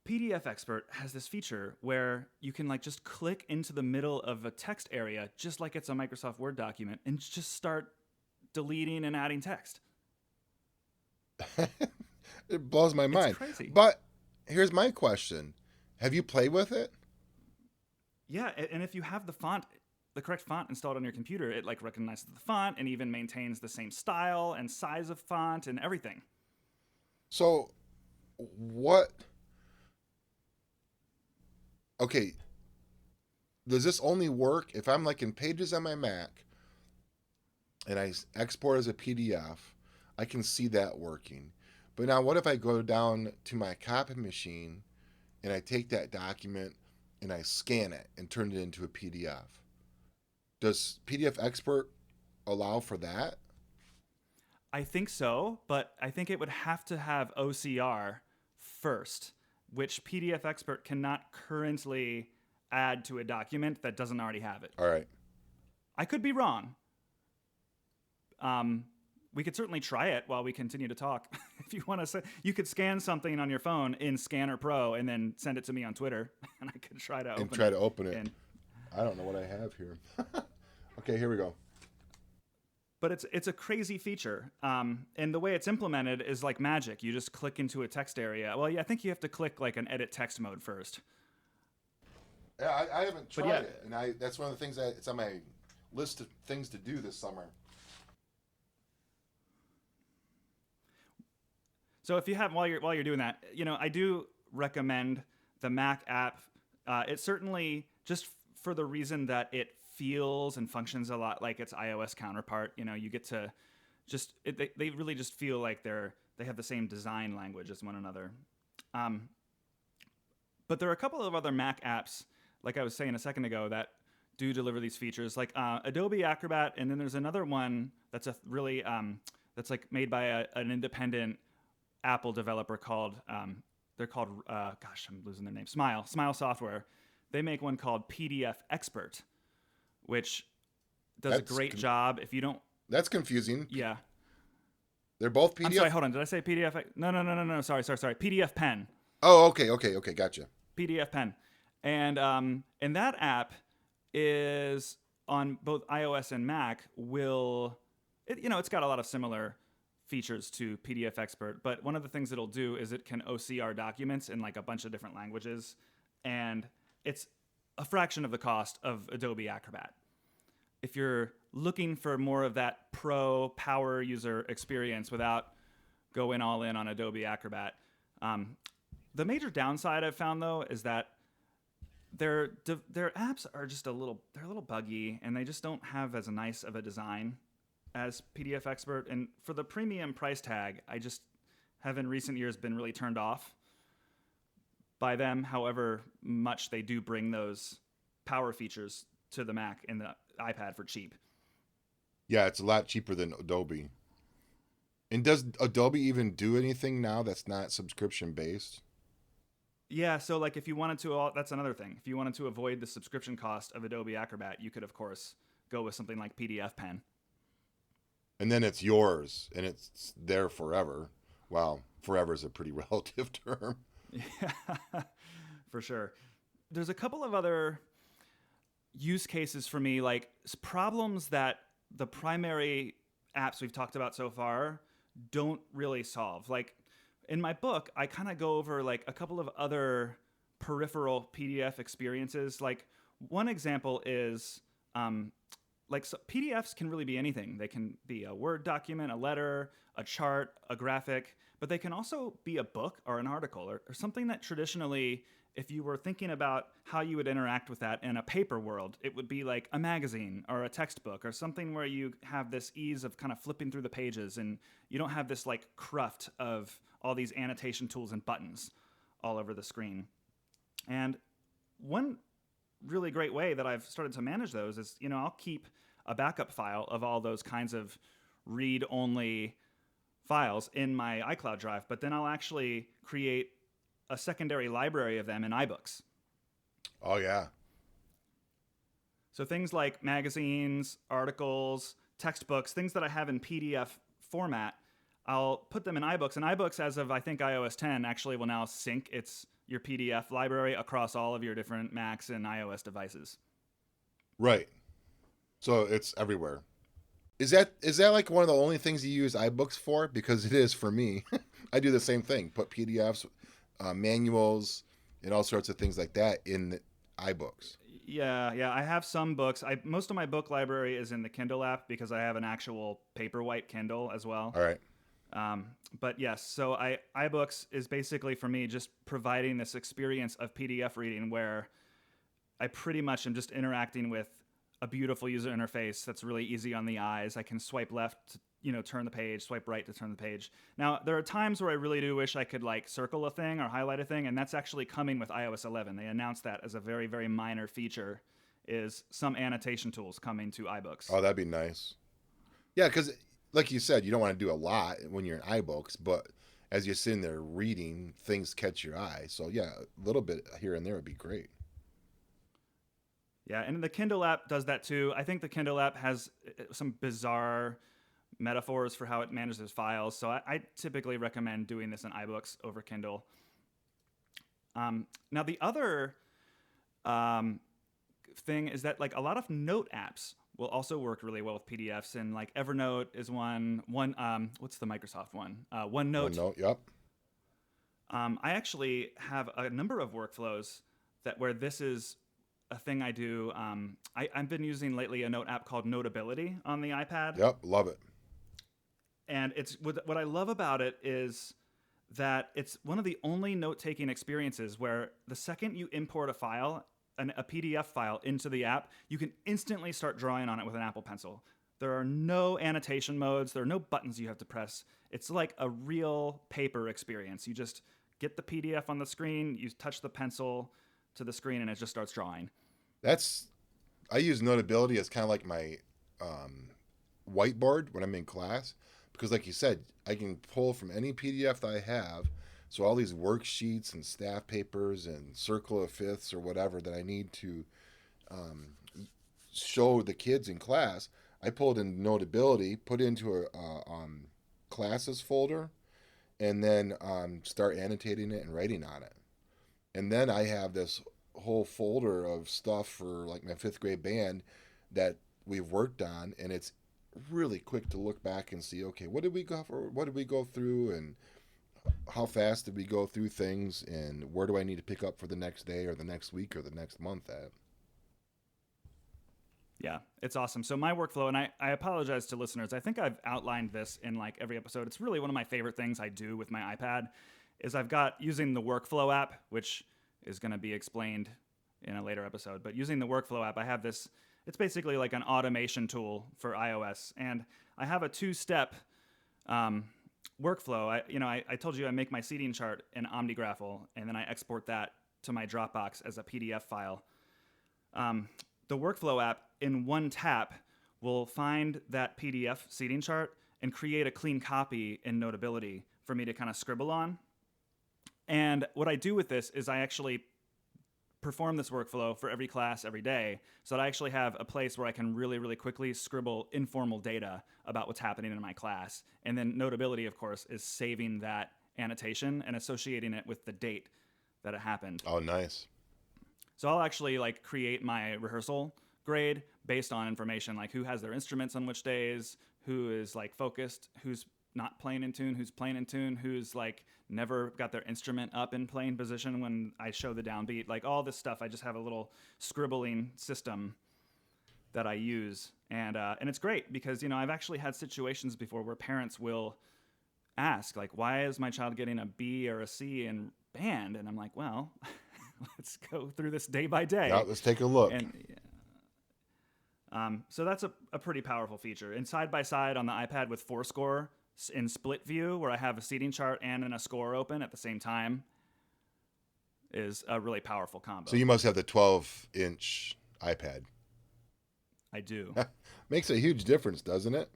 PDF Expert has this feature where you can just click into the middle of a text area, just like it's a Microsoft Word document, and just start deleting and adding text. It blows my mind. It's crazy. But here's my question. Have you played with it? Yeah, and if you have the correct font installed on your computer, it recognizes the font and even maintains the same style and size of font and everything. So what? Okay. Does this only work if I'm in Pages on my Mac and I export as a PDF? I can see that working. But now, what if I go down to my copy machine and I take that document and I scan it and turn it into a PDF? Does PDF Expert allow for that? I think so, but I think it would have to have OCR first, which PDF Expert cannot currently add to a document that doesn't already have it. All right. I could be wrong. We could certainly try it while we continue to talk. If you want to say, you could scan something on your phone in Scanner Pro and then send it to me on Twitter, and I could try to open it. And I don't know what I have here. Okay, here we go. But it's a crazy feature, and the way it's implemented is like magic. You just click into a text area. Well, yeah, I think you have to click like an edit text mode first. Yeah, I haven't tried it, and that's one of the things it's on my list of things to do this summer. So if you have while you're doing that, I do recommend the Mac app. It certainly, just for the reason that it feels and functions a lot like its iOS counterpart. You get to they really just feel like they have the same design language as one another. But there are a couple of other Mac apps, like I was saying a second ago, that do deliver these features, like Adobe Acrobat, and then there's another one that's a really that's like made by an independent Apple developer called they're called gosh, I'm losing their name. Smile Software. They make one called PDF Expert, which does a great job. If you don't, that's confusing. Yeah, they're both PDF. I'm sorry. Hold on. Did I say PDF? No. Sorry. PDFpen. Oh, okay. Gotcha. PDFpen, and that app is on both iOS and Mac. It's got a lot of similar features to PDF Expert, but one of the things it'll do is it can OCR documents in like a bunch of different languages, and it's a fraction of the cost of Adobe Acrobat. If you're looking for more of that pro power user experience without going all in on Adobe Acrobat, the major downside I've found though is that their apps are just a little buggy, and they just don't have as nice of a design as PDF Expert. And for the premium price tag, I just have in recent years been really turned off by them, however much they do bring those power features to the Mac and the iPad for cheap. Yeah, it's a lot cheaper than Adobe. And does Adobe even do anything now that's not subscription based? Yeah, so like if you wanted to, that's another thing. If you wanted to avoid the subscription cost of Adobe Acrobat, you could of course go with something like PDFpen. And then it's yours, and it's there forever. Wow, forever is a pretty relative term. Yeah, for sure. There's a couple of other use cases for me, like problems that the primary apps we've talked about so far don't really solve. Like in my book, I kind of go over like a couple of other peripheral PDF experiences. Like one example is PDFs can really be anything. They can be a Word document, a letter, a chart, a graphic, but they can also be a book or an article or something that traditionally, if you were thinking about how you would interact with that in a paper world, it would be like a magazine or a textbook or something where you have this ease of kind of flipping through the pages and you don't have this like cruft of all these annotation tools and buttons all over the screen. And one really great way that I've started to manage those is, I'll keep a backup file of all those kinds of read-only files in my iCloud drive, but then I'll actually create a secondary library of them in iBooks. Oh, yeah. So things like magazines, articles, textbooks, things that I have in PDF format, I'll put them in iBooks. And iBooks, as of I think iOS 10, actually will now sync your PDF library across all of your different Macs and iOS devices. Right. So it's everywhere. Is that like one of the only things you use iBooks for? Because it is for me. I do the same thing. Put PDFs, manuals, and all sorts of things like that in iBooks. Yeah. I have some books. Most of my book library is in the Kindle app because I have an actual Paperwhite Kindle as well. All right. But yes, so iBooks is basically for me just providing this experience of PDF reading where I pretty much am just interacting with a beautiful user interface that's really easy on the eyes. I can swipe left turn the page, swipe right to turn the page. Now, there are times where I really do wish I could like circle a thing or highlight a thing, and that's actually coming with iOS 11. They announced that as a very, very minor feature, is some annotation tools coming to iBooks. Oh, that'd be nice. Yeah, because like you said, you don't want to do a lot when you're in iBooks, but as you're sitting there reading, things catch your eye. So yeah, a little bit here and there would be great. Yeah, and the Kindle app does that too. I think the Kindle app has some bizarre metaphors for how it manages files. So I typically recommend doing this in iBooks over Kindle. Now, the other thing is that like a lot of note apps will also work really well with PDFs, and like Evernote is one. What's the Microsoft one? OneNote. OneNote, yep. I actually have a number of workflows where this is a thing I do. I've been using lately a note app called Notability on the iPad. Yep, love it. And it's what I love about it is that it's one of the only note-taking experiences where the second you import a file, a PDF file into the app, you can instantly start drawing on it with an Apple Pencil. There are no annotation modes. There are no buttons you have to press. It's like a real paper experience. You just get the PDF on the screen, you touch the pencil to the screen, and it just starts drawing. I use Notability as kind of like my whiteboard when I'm in class, because like you said, I can pull from any PDF that I have. So all these worksheets and staff papers and circle of fifths or whatever that I need to show the kids in class, I pull it in Notability, put it into a classes folder, and then start annotating it and writing on it. And then I have this whole folder of stuff for like my 5th grade band that we've worked on, and it's really quick to look back and see, okay, what did we go through, and how fast did we go through things, and where do I need to pick up for the next day or the next week or the next month at. Yeah, it's awesome. So my workflow, and I apologize to listeners, I think I've outlined this in like every episode. It's really one of my favorite things I do with my iPad is I've got using the workflow app, which is going to be explained in a later episode. But using the workflow app, I have this, it's basically like an automation tool for iOS. And I have a 2-step workflow. I told you I make my seating chart in OmniGraffle, and then I export that to my Dropbox as a PDF file. The workflow app in one tap will find that PDF seating chart and create a clean copy in Notability for me to kind of scribble on. And what I do with this is I actually perform this workflow for every class every day, so that I actually have a place where I can really, really quickly scribble informal data about what's happening in my class. And then Notability, of course, is saving that annotation and associating it with the date that it happened. Oh, nice. So I'll actually like create my rehearsal grade based on information like who has their instruments on which days, who is like focused, who's not playing in tune, who's playing in tune, who's like never got their instrument up in playing position when I show the downbeat. Like all this stuff, I just have a little scribbling system that I use. And it's great because, I've actually had situations before where parents will ask, like, why is my child getting a B or a C in band? And I'm like, well, let's go through this day by day. Yeah, let's take a look. And so that's a pretty powerful feature. And side by side on the iPad with Fourscore in split view, where I have a seating chart and a score open at the same time, is a really powerful combo. So you must have the 12-inch iPad. I do. Makes a huge difference, doesn't it?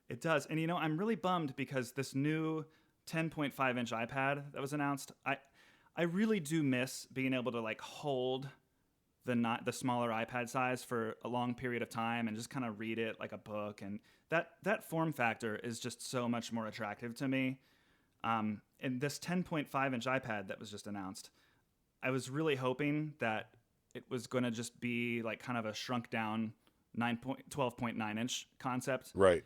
It does. And I'm really bummed because this new 10.5-inch iPad that was announced, I really do miss being able to like hold the smaller iPad size for a long period of time and just kind of read it like a book. And that form factor is just so much more attractive to me. And this 10.5-inch iPad that was just announced, I was really hoping that it was going to just be like kind of a shrunk down 12.9-inch concept. Right.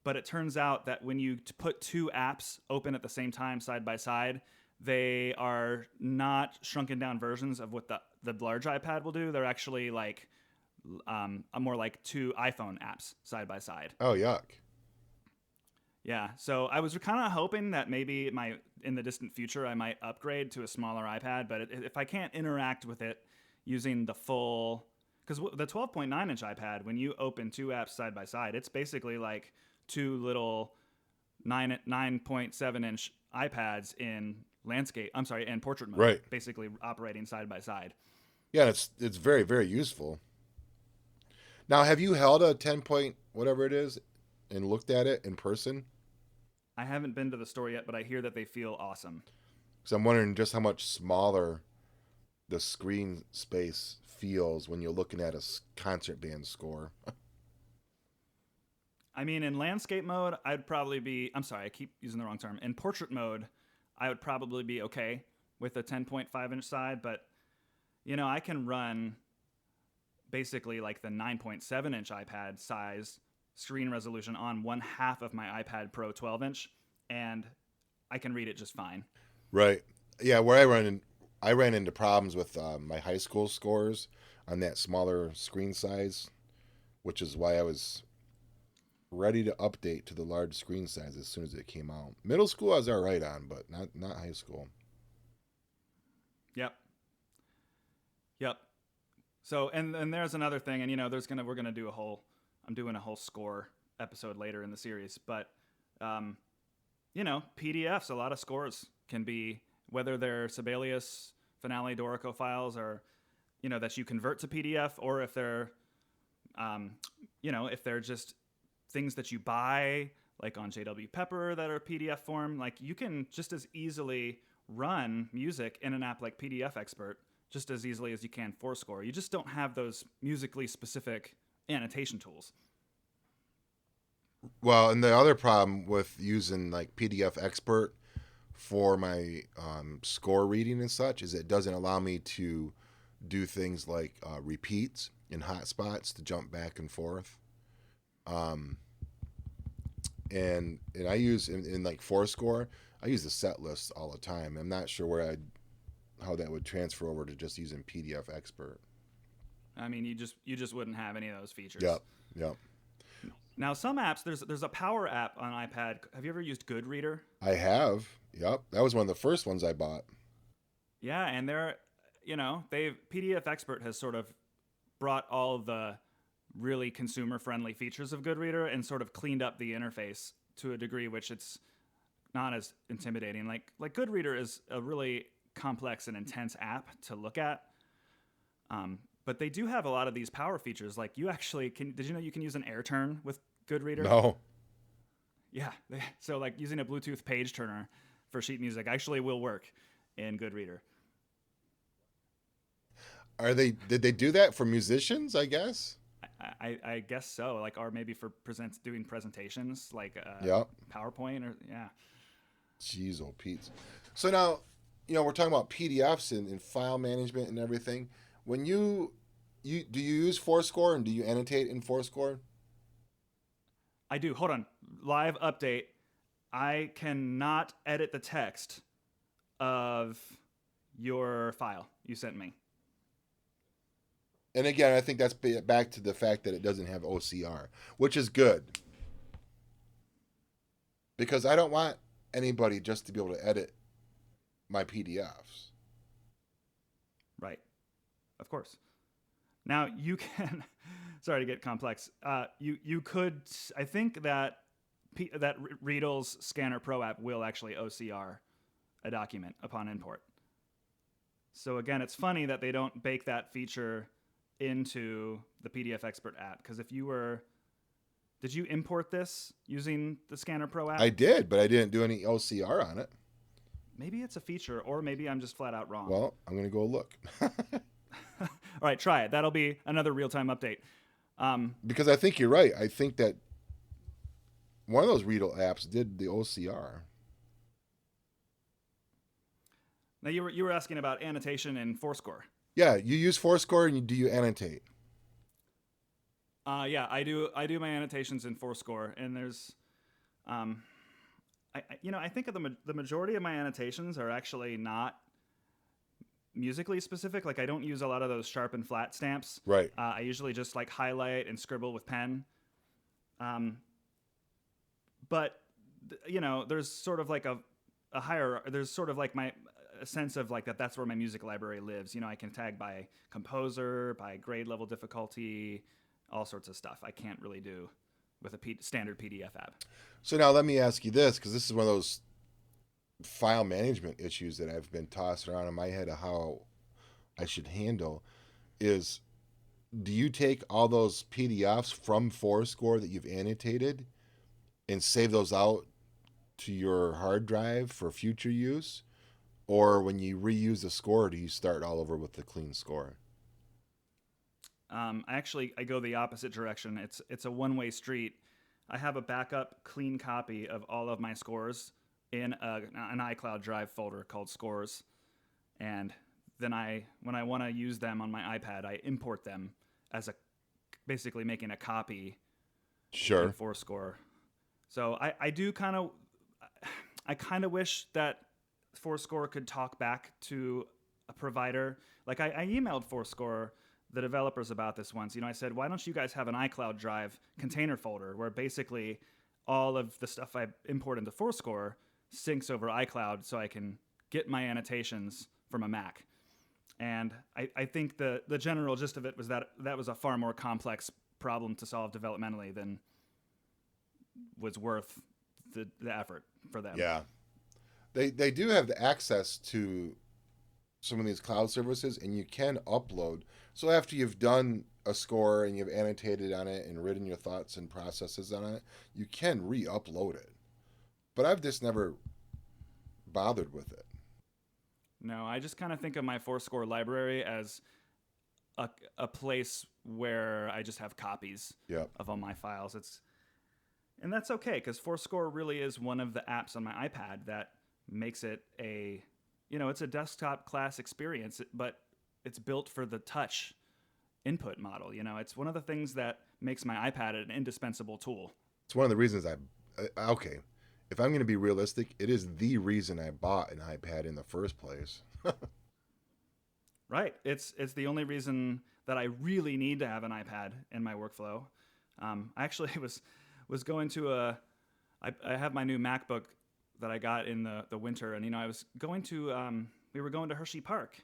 But it turns out that when you put 2 apps open at the same time side by side, they are not shrunken down versions of what the large iPad will do. They're actually like more like 2 iPhone apps side by side. Oh, yuck. Yeah, so I was kind of hoping that maybe in the distant future I might upgrade to a smaller iPad, but if I can't interact with it using the full because the 12.9-inch iPad, when you open two apps side by side, it's basically like two little 9.7-inch iPads in in portrait mode, Right. basically operating side by side. Yeah, it's very, very useful. Now, have you held a 10 point whatever it is and looked at it in person? I haven't been to the store yet, but I hear that they feel awesome. Because I'm wondering just how much smaller the screen space feels when you're looking at a concert band score. I mean, in landscape mode, I'm sorry, I keep using the wrong term. In portrait mode, I would probably be okay with a 10.5-inch side, but, I can run basically like the 9.7-inch iPad size screen resolution on one half of my iPad Pro 12-inch, and I can read it just fine. Right. Yeah, where I ran into problems with my high school scores on that smaller screen size, which is why I was ready to update to the large screen size as soon as it came out. Middle school I was all right on, but not high school. Yep. So, and there's another thing, and we're gonna do I'm doing a whole score episode later in the series, but PDFs, a lot of scores can be, whether they're Sibelius, Finale, Dorico files, or that you convert to PDF, or if they're if they're just things that you buy, like on JW Pepper, that are PDF form, like you can just as easily run music in an app like PDF Expert just as easily as you can Fourscore. You just don't have those musically specific annotation tools. Well, and the other problem with using like PDF Expert for my score reading and such is it doesn't allow me to do things like repeats and hotspots to jump back and forth. And I use in like Fourscore, I use the set list all the time. I'm not sure how that would transfer over to just using PDF Expert. I mean, you just wouldn't have any of those features. Yep. Now, some apps, there's a power app on iPad. Have you ever used GoodReader? I have. Yep. That was one of the first ones I bought. Yeah, and PDF Expert has sort of brought all the really consumer-friendly features of GoodReader and sort of cleaned up the interface to a degree which it's not as intimidating. Like GoodReader is a really complex and intense app to look at. But they do have a lot of these power features. Like did you know you can use an air turn with GoodReader? No. Yeah. So like using a Bluetooth page turner for sheet music actually will work in GoodReader. Did they do that for musicians, I guess? I guess so. Like, or maybe for doing presentations, like PowerPoint or, yeah. Jeez, oh Pete. So now, we're talking about PDFs and file management and everything. When do you use Fourscore and do you annotate in Fourscore? I do. Hold on. Live update. I cannot edit the text of your file you sent me. And again, I think that's back to the fact that it doesn't have OCR, which is good. Because I don't want anybody just to be able to edit my PDFs. Right. Of course. Now you can, sorry to get complex. You could, I think that Readle's Scanner Pro app will actually OCR a document upon import. So again, it's funny that they don't bake that feature into the PDF Expert app, because did you import this using the Scanner Pro app? I did, but I didn't do any OCR on it. Maybe it's a feature, or maybe I'm just flat out wrong. Well, I'm going to go look. All right, try it. That'll be another real-time update. Because I think you're right. I think that one of those Readle apps did the OCR. Now you were asking about annotation in Fourscore. Yeah, you use Fourscore and do you annotate? Yeah, I do my annotations in Fourscore, and there's, I think the majority of my annotations are actually not musically specific. Like I don't use a lot of those sharp and flat stamps. Right. I usually just like highlight and scribble with pen. But there's sort of like there's sort of like a a sense of like that's where my music library lives. I can tag by composer, by grade level difficulty, all sorts of stuff I can't really do with a standard PDF app. So now let me ask you this, because this is one of those file management issues that I've been tossed around in my head of how I should handle is, do you take all those PDFs from Fourscore that you've annotated and save those out to your hard drive for future use? Or when you reuse the score, do you start all over with the clean score? I go the opposite direction. It's a one-way street. I have a backup clean copy of all of my scores in an iCloud Drive folder called Scores. And then when I want to use them on my iPad, I import them as basically making a copy in Fourscore. So I kind of wish that Fourscore could talk back to a provider. Like I emailed Fourscore, the developers, about this once. I said, why don't you guys have an iCloud Drive container folder where basically all of the stuff I import into Fourscore syncs over iCloud so I can get my annotations from a Mac. And I think the general gist of it was that was a far more complex problem to solve developmentally than was worth the effort for them. Yeah. They do have the access to some of these cloud services, and you can upload. So after you've done a score and you've annotated on it and written your thoughts and processes on it, you can re-upload it. But I've just never bothered with it. No, I just kind of think of my Fourscore library as a place where I just have copies of all my files. And that's okay, because Fourscore really is one of the apps on my iPad that makes it it's a desktop class experience, but it's built for the touch input model. It's one of the things that makes my iPad an indispensable tool. It's one of the reasons okay, if I'm going to be realistic, it is the reason I bought an iPad in the first place. Right. It's the only reason that I really need to have an iPad in my workflow. I actually was going to I have my new MacBook that I got in the winter, and I was going to we were going to Hershey Park,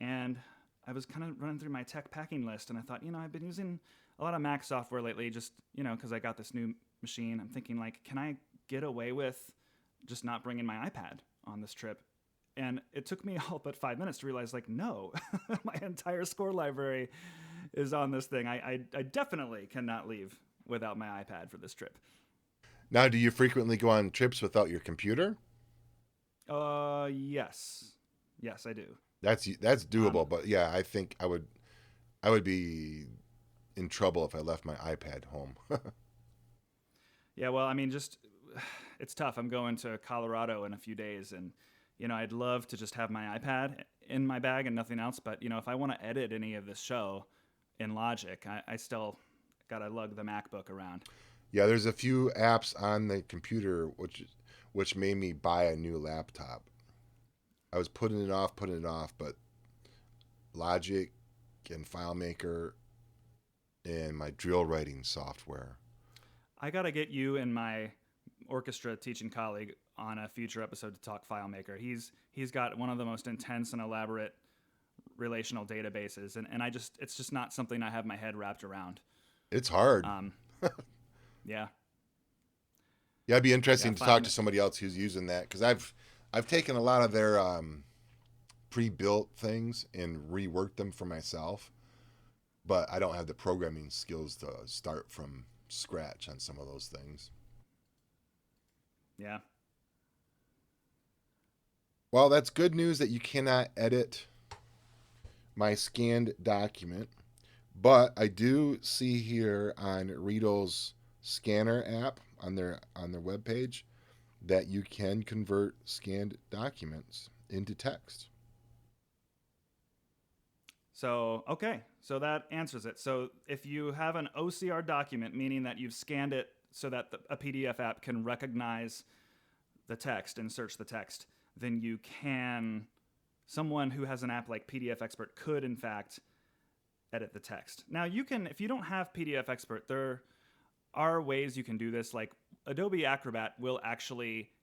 and I was kind of running through my tech packing list, and I thought, I've been using a lot of Mac software lately, just because I got this new machine. I'm thinking, like, can I get away with just not bringing my iPad on this trip? And it took me all but 5 minutes to realize, like, no, my entire score library is on this thing. I definitely cannot leave without my iPad for this trip. Now, do you frequently go on trips without your computer? Yes. Yes, I do. That's doable, but yeah, I think I would be in trouble if I left my iPad home. Yeah, well, I mean, it's tough. I'm going to Colorado in a few days, and I'd love to just have my iPad in my bag and nothing else. But if I want to edit any of this show in Logic, I still gotta lug the MacBook around. Yeah, there's a few apps on the computer which made me buy a new laptop. I was putting it off, but Logic and FileMaker and my drill writing software. I gotta get you and my orchestra teaching colleague on a future episode to talk FileMaker. He's got one of the most intense and elaborate relational databases, and it's just not something I have my head wrapped around. It's hard. Yeah. Yeah, it'd be interesting to talk to somebody else who's using that, because I've taken a lot of their pre-built things and reworked them for myself, but I don't have the programming skills to start from scratch on some of those things. Yeah. Well, that's good news that you cannot edit my scanned document, but I do see here on Reado's Scanner app on their webpage that you can convert scanned documents into text. So, okay. So that answers it. So if you have an OCR document, meaning that you've scanned it so that a PDF app can recognize the text and search the text, then someone who has an app like PDF Expert could, in fact, edit the text. Now, you can, if you don't have PDF Expert, there are ways you can do this. Like Adobe Acrobat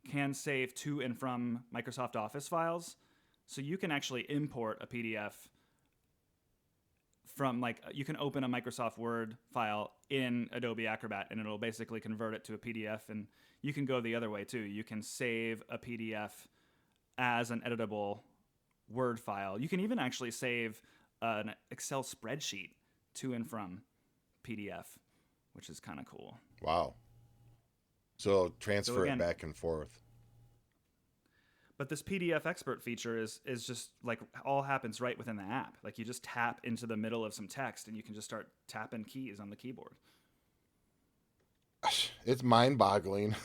can save to and from Microsoft Office files So you can actually import a PDF from, like, you can open a Microsoft Word file in Adobe Acrobat and it'll basically convert it to a PDF. And you can go the other way too. You can save a PDF as an editable Word file. You can even actually save an Excel spreadsheet to and from PDF, which is kind of cool. Wow. So transfer again, it back and forth. But this PDF expert feature is just like all happens right within the app. Like you just tap into the middle of some text and you can just start tapping keys on the keyboard. It's mind-boggling.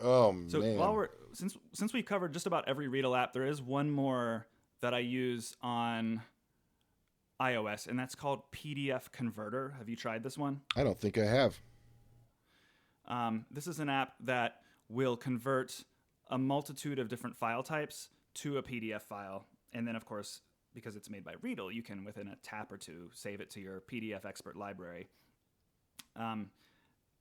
Oh man. So while since we covered just about every Readle app, there is one more that I use on iOS, and that's called PDF Converter. Have you tried this one? I don't think I have. This is an app that will convert a multitude of different file types to a PDF file. And then, of course, because it's made by Readle, you can, within a tap or two, save it to your PDF expert library.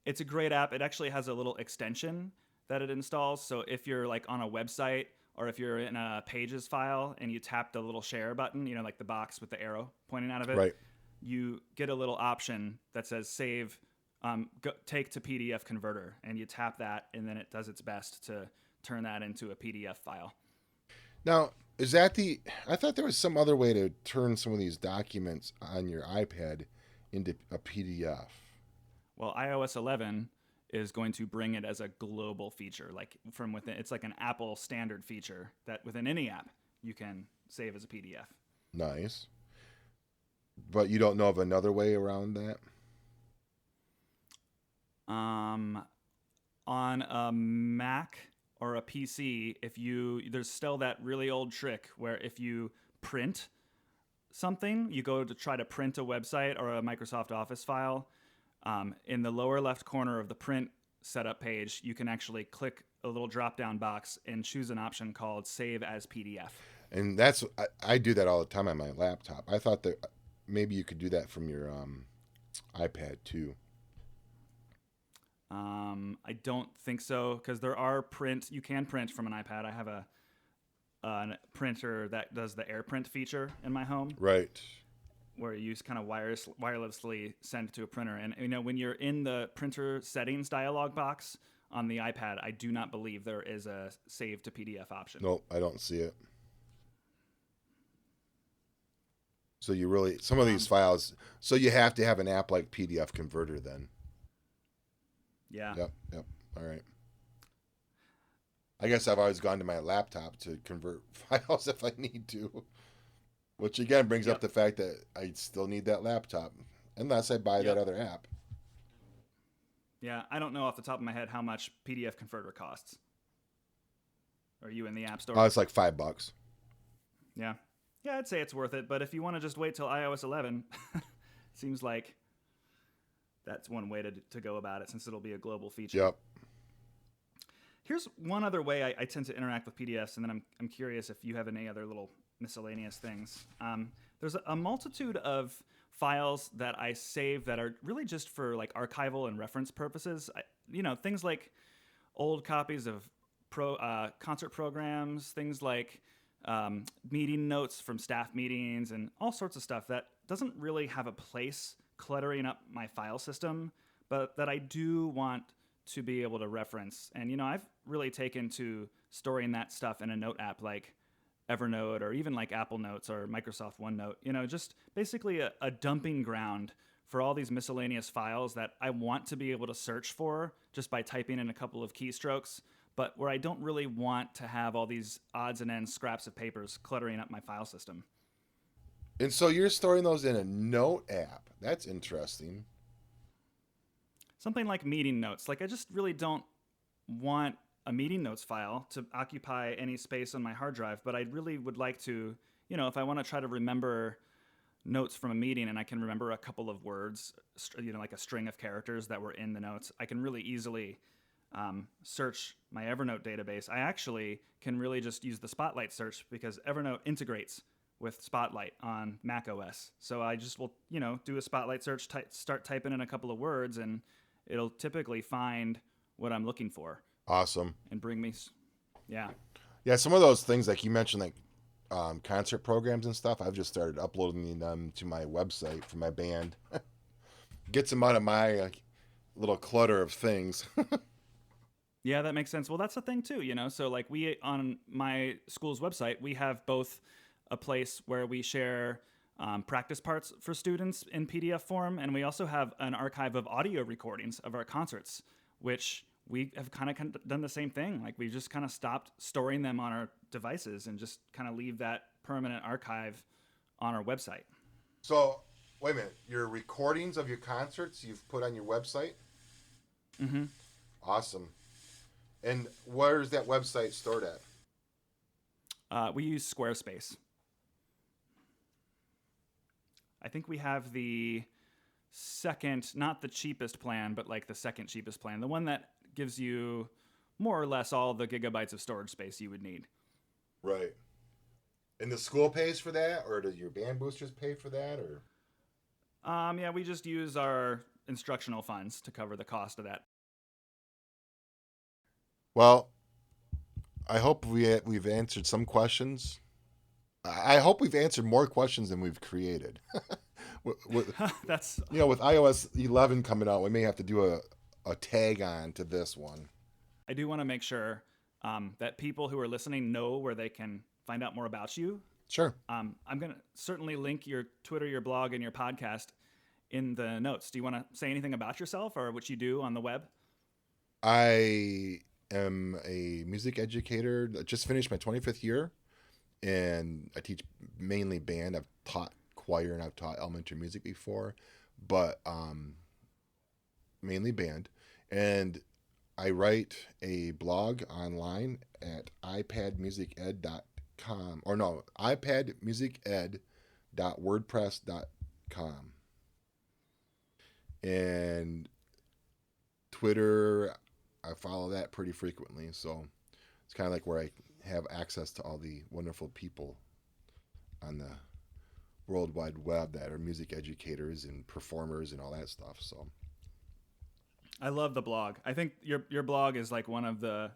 It's a great app. It actually has a little extension that it installs. So if you're like on a website or if you're in a Pages file and you tap the little share button, you know, like the box with the arrow pointing out of it, right, you get a little option that says save, take to PDF Converter, and you tap that, and then it does its best to turn that into a PDF file. Now, is that I thought there was some other way to turn some of these documents on your iPad into a PDF. Well, iOS 11 is going to bring it as a global feature, like from within. It's like an Apple standard feature that within any app you can save as a PDF. Nice. But you don't know of another way around that? On a Mac or a PC, there's still that really old trick where if you print something, you go to try to print a website or a Microsoft Office file, in the lower left corner of the print setup page, you can actually click a little drop-down box and choose an option called Save as PDF. And I do that all the time on my laptop. I thought that maybe you could do that from your iPad too. I don't think so, because you can print from an iPad. I have a printer that does the AirPrint feature in my home. Right. Where you kind of wirelessly send it to a printer. And you know, when you're in the printer settings dialog box on the iPad, I do not believe there is a save to PDF option. Nope, I don't see it. So some of these files, so you have to have an app like PDF Converter then. Yeah. Yep. All right. I guess I've always gone to my laptop to convert files if I need to. Which again brings up the fact that I still need that laptop unless I buy that other app. Yeah, I don't know off the top of my head how much PDF Converter costs. Are you in the App Store? Oh, it's like $5. Yeah. Yeah, I'd say it's worth it. But if you want to just wait till iOS 11, seems like that's one way to go about it, since it'll be a global feature. Yep. Here's one other way I tend to interact with PDFs, and then I'm curious if you have any other little miscellaneous things. There's a multitude of files that I save that are really just for like archival and reference purposes. Things like old copies of concert programs, things like meeting notes from staff meetings, and all sorts of stuff that doesn't really have a place cluttering up my file system, but that I do want to be able to reference. And, I've really taken to storing that stuff in a note app like Evernote, or even like Apple Notes or Microsoft OneNote, just basically a dumping ground for all these miscellaneous files that I want to be able to search for just by typing in a couple of keystrokes, but where I don't really want to have all these odds and ends scraps of papers cluttering up my file system. And so you're storing those in a note app. That's interesting. Something like meeting notes. Like, I just really don't want a meeting notes file to occupy any space on my hard drive, but I really would like to, if I want to try to remember notes from a meeting and I can remember a couple of words, like a string of characters that were in the notes, I can really easily search my Evernote database. I actually can really just use the Spotlight search because Evernote integrates with Spotlight on Mac OS. So I just will, do a Spotlight search, start typing in a couple of words, and it'll typically find what I'm looking for. Awesome. And bring me, yeah. Yeah, some of those things like you mentioned, like concert programs and stuff. I've just started uploading them to my website for my band. Gets them out of my little clutter of things. Yeah, that makes sense. Well, that's the thing too, So like we on my school's website, we have both a place where we share practice parts for students in PDF form, and we also have an archive of audio recordings of our concerts, which we have kind of done the same thing. Like we just kind of stopped storing them on our devices and just kind of leave that permanent archive on our website. So, wait a minute. Your recordings of your concerts you've put on your website? Mm-hmm. Awesome. And where is that website stored at? We use Squarespace. I think we have the second, not the cheapest plan, but like the second cheapest plan. The one that gives you more or less all the gigabytes of storage space you would need. Right. And the school pays for that, or do your band boosters pay for that, or? Yeah, we just use our instructional funds to cover the cost of that. Well, I hope we've answered some questions. I hope we've answered more questions than we've created. That's with iOS 11 coming out, we may have to do a tag on to this one. I do want to make sure that people who are listening know where they can find out more about you. Sure. I'm going to certainly link your Twitter, your blog, and your podcast in the notes. Do you want to say anything about yourself or what you do on the web? I am a music educator. I just finished my 25th year, and I teach mainly band. I've taught choir and I've taught elementary music before, but mainly band. And I write a blog online at iPadmusicEd.com, or no, iPadmusicEd.wordpress.com. And Twitter, I follow that pretty frequently, so it's kind of like where I have access to all the wonderful people on the World Wide Web that are music educators and performers and all that stuff. So I love the blog. I think your blog is like one of the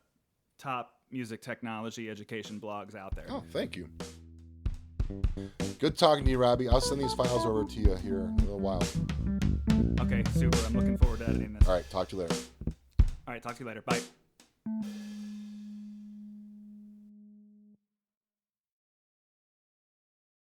top music technology education blogs out there. Oh, thank you. Good talking to you, Robbie. I'll send these files over to you here in a little while. Okay, super. I'm looking forward to editing this. All right, talk to you later. All right, talk to you later. Bye.